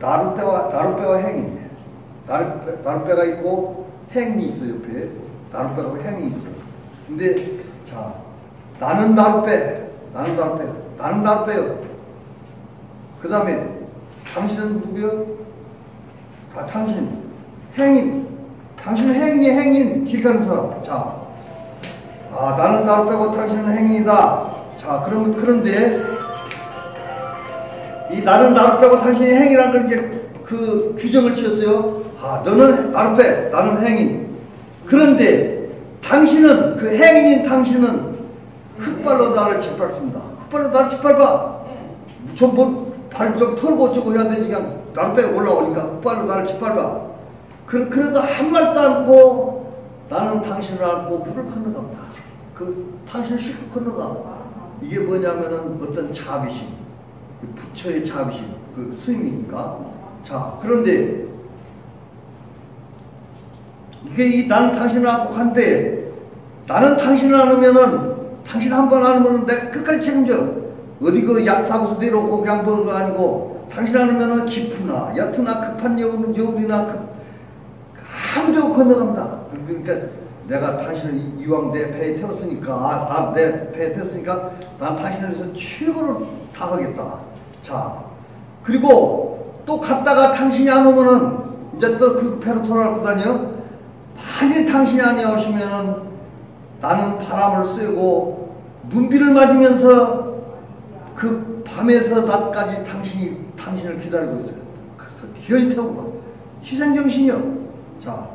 나룻배와 행인데 나룻배가 있고 행이 있어요. 옆에 나룻배라고 행이 있어요. 근데 자, 나는 나룻배요. 그 다음에 당신은 누구요? 당신 행인 당신은 행인이 행인 길 가는 사람. 자, 나는 나를 빼고 당신은 행인이다. 자, 그런데 이 나는 나를 빼고 당신이 행인이라는 걸 이제 그 규정을 지었어요. 너는 나를 빼, 나는 행인. 그런데 당신은 그 행인인 당신은 흙발로 나를 짓밟습니다. 흙발로 나를 짓밟아. 발 좀 털고 어쩌고 해야 되지. 그냥 나를 빼고 올라오니까 흙발로 나를 짓밟아. 그래도 한 말도 않고 나는 당신을 안고 물을 건너갑니다. 당신을 싣고 건너가. 이게 뭐냐면은 어떤 자비심, 부처의 자비심, 그 스님이니까. 자, 그런데 이게 나는 당신을 안고 간대. 나는 당신을 안으면은 당신 한 번 안으면은 내가 끝까지 책임져. 어디 그 얕다고서 내려오고 그냥 뭐가 아니고 당신 안으면은 깊으나 얕으나 급한 여울이나 아무데고 건너갑니다. 그러니까 내가 당신을 이왕 내 배에 태웠으니까 내 배에 태웠으니까 난 당신을 위해서 최고를 다하겠다. 자, 그리고 또 갔다가 당신이 안 오면은 이제 또 그 배로 돌아갈 거다니요. 만일 당신이 안 오시면은 나는 바람을 쐬고 눈비를 맞으면서 그 밤에서 낮까지 당신을 기다리고 있어요. 그래서 기어이 태우고 가. 희생정신이요. 자,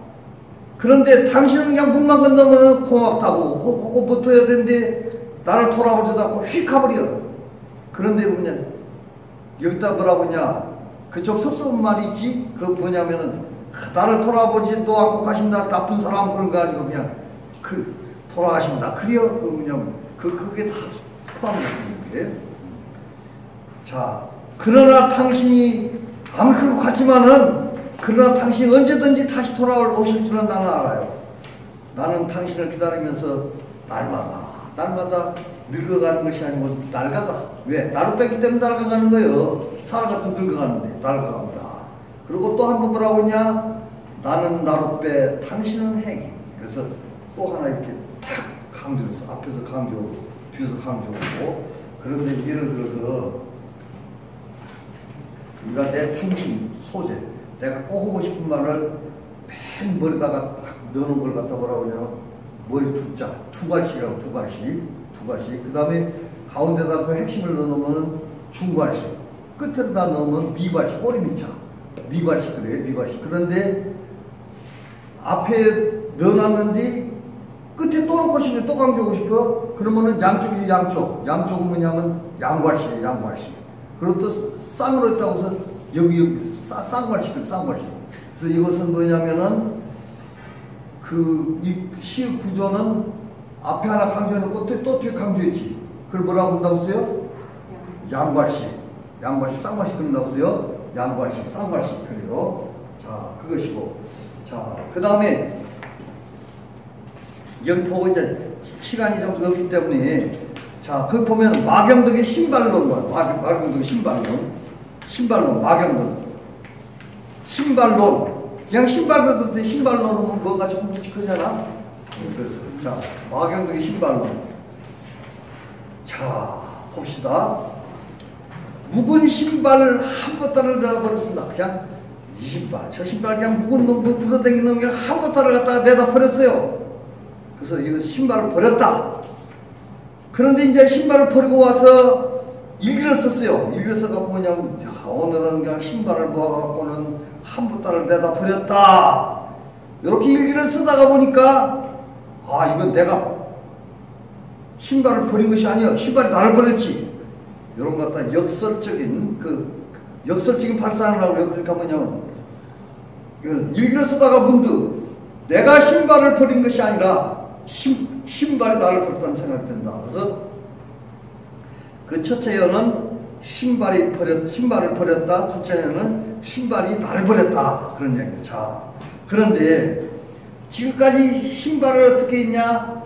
그런데 당신은 그냥 문만 건너면 고맙다고 하고 붙어야 되는데 나를 돌아보지도 않고 휙 가버려. 그런데 그냥 여기다 뭐라고 하냐, 그 좀 섭섭한 말이 있지. 그 뭐냐면은 나를 돌아보지도 않고 가신다 나쁜 사람 그런 거 아니고 그냥 돌아가십니다. 그래요. 그게 다 포함됐습니다. 자, 그러나 당신이 아무리 그렇고 같지만은 그러나 당신이 언제든지 다시 돌아오실 줄은 나는 알아요. 나는 당신을 기다리면서 날마다 늙어가는 것이 아니고 낡아가. 왜? 나를 뺐기 때문에 낡아가는 거예요. 살아가도 늙어가는데 낡아갑니다. 그리고 또 한 번 뭐라고 했냐? 나는 나로 빼, 당신은 행인. 그래서 또 하나 이렇게 탁 강조해서 앞에서 강조하고 뒤에서 강조하고. 그런데 예를 들어서 우리가 내 중심, 소재, 내가 꼭 하고 싶은 말을 맨 머리다가 딱 넣는 걸 갖다 뭐라고 하냐면 머리 투갈식이라고 두갈식. 그 다음에 가운데다 그 핵심을 넣어놓으면 중갈식, 끝에다 넣으면 미갈식, 꼬리 밑자. 미갈식 그래요, 미갈식. 그런데 앞에 넣어놨는데 끝에 또 넣고 싶으면 또 강조하고 싶어? 그러면은 양쪽이지, 양쪽은 뭐냐면 양갈식이에요, 양갈식. 그리고 또 쌍으로 했다고 해서 여기 쌍갈식. 그래서 이것은 뭐냐면은 이 시의 구조는 앞에 하나 강조해놓고 또 뒤에 강조했지. 그걸 뭐라고 한다고 했어요? 양갈식, 쌍갈식 그런다고 했어요? 양갈식, 쌍갈식 그래요. 자, 그것이고. 자, 그 다음에 여기 보고 이제 시간이 좀 없기 때문에 자, 거기 보면 마경덕의 신발론, 마경덕의 신발론, 마경덕. 신발론. 그냥 신발론 듣는데 신발론은 뭔가 조금 묵직하잖아. 그래서 자, 마경덕의 신발론. 자, 봅시다. 묵은 신발을 한 보따리를 내다 버렸습니다. 그냥 이 신발, 저 신발 그냥 묵은 놈, 굴러다니는 놈 그냥 한 보따리를 갖다가 내다 버렸어요. 그래서 이거 신발을 버렸다. 그런데 이제 신발을 버리고 와서 일기를 썼어요. 일기를 써갖고 뭐냐면 오늘은 그냥 신발을 모아갖고는 한 보따리를 내다 버렸다. 이렇게 일기를 쓰다가 보니까 이건 내가 신발을 버린 것이 아니야. 신발이 나를 버렸지. 이런 것 갖다 역설적인 발상을 하고 그래요. 그러니까 뭐냐면 일기를 쓰다가 문득 내가 신발을 버린 것이 아니라 신발이 나를 버렸다는 생각이 든다. 그래서 그 첫째 연은 신발을 버렸다. 둘째 연은 신발이 나를 버렸다. 그런 얘기예요. 자, 그런데 지금까지 신발을 어떻게 했냐?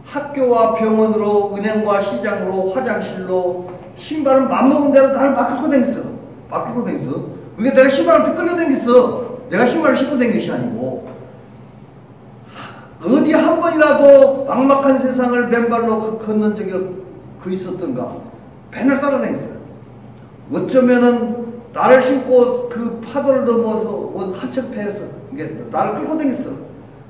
학교와 병원으로, 은행과 시장으로, 화장실로 신발은 맘먹은 대로 나를 막 끌고 다녔어. 그게 내가 신발한테 끌려다녔어. 내가 신발을 신고 다닌 것이 아니고. 어디 한 번이라도 막막한 세상을 맨발로 걷는 적이 있었던가? 맨날 따라다녔어요. 어쩌면은 나를 신고 그 파도를 넘어서 온 한척 배에서 이게 나를 끌고 다녔어.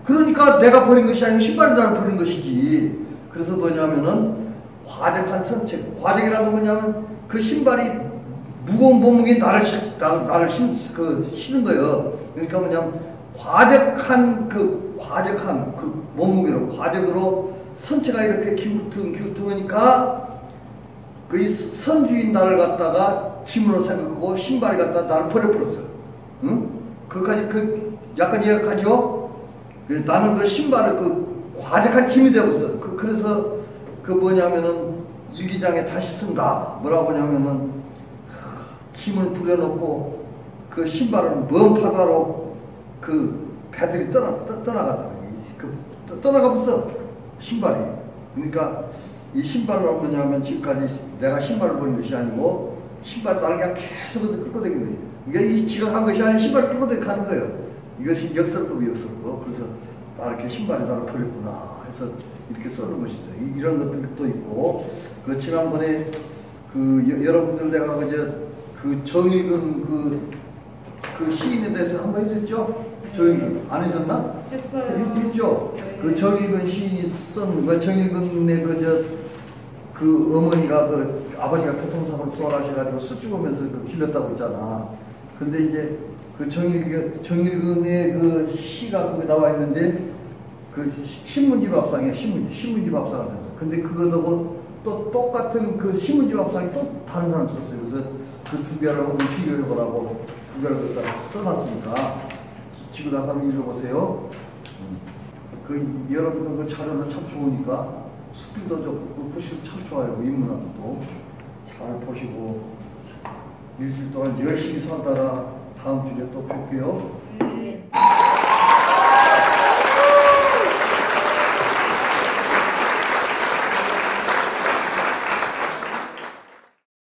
그러니까 내가 버린 것이 아니고 신발이 나를 버린 것이지. 그래서 뭐냐면은 과적한 선책. 과적이라는 건 뭐냐면 그 신발이 무거운 몸무게 나를 신은 거예요. 그러니까 뭐냐면 과적한 그 몸무게로 과적으로 선체가 이렇게 기우뚱기우뚱하니까 그 선주인 나를 갖다가 짐으로 생각하고 신발이 갖다 나를 버려버렸어. 응? 그까지 약간 이해가 가죠? 나는 그 신발을 과적한 짐이 되었어. 그래서 뭐냐면은 일기장에 다시 쓴다. 뭐라고 하냐면은 짐을 부려놓고 그 신발을 먼 바다로 배들이 떠나갔다. 떠나가면서 신발이. 그러니까 이 신발로 뭐냐면 지금까지 내가 신발을 버린 것이 아니고 신발 나를 그냥 계속 끌고 다니는 거예요. 이게 이 지각한 것이 아니라 신발을 끌고 가는 거예요. 이것이 역설법. 그래서 이렇게 신발이 나를 버렸구나 해서 이렇게 써는 것이 있어요. 이런 것들도 있고, 지난번에 여러분들 내가 정일근 시인에 대해서 한번 해줬죠? 정일근 안 해줬나? 했어요. 했죠? 네. 정일근 시인이 쓴 정일근의 어머니가 아버지가 교통사고로 돌아가셔가지고 수축하면서 길렀다고 했잖아. 근데 이제 정일근의 시가 거기 나와 있는데 신문지 밥상이야. 신문지 밥상을 했어. 근데 그거하고 또 똑같은 신문지 밥상이 또 다른 사람 썼어요. 그래서 그 두 개를 한번 비교해보라고 두 개를 써놨으니까 집에 가서 한번 읽어보세요. 여러분들 자료는 참 좋으니까 스피도 좋고 글씨도 참 좋아요. 인문학도 잘 보시고 일주일 동안 열심히 살다가 다음 주에 또 뵐게요.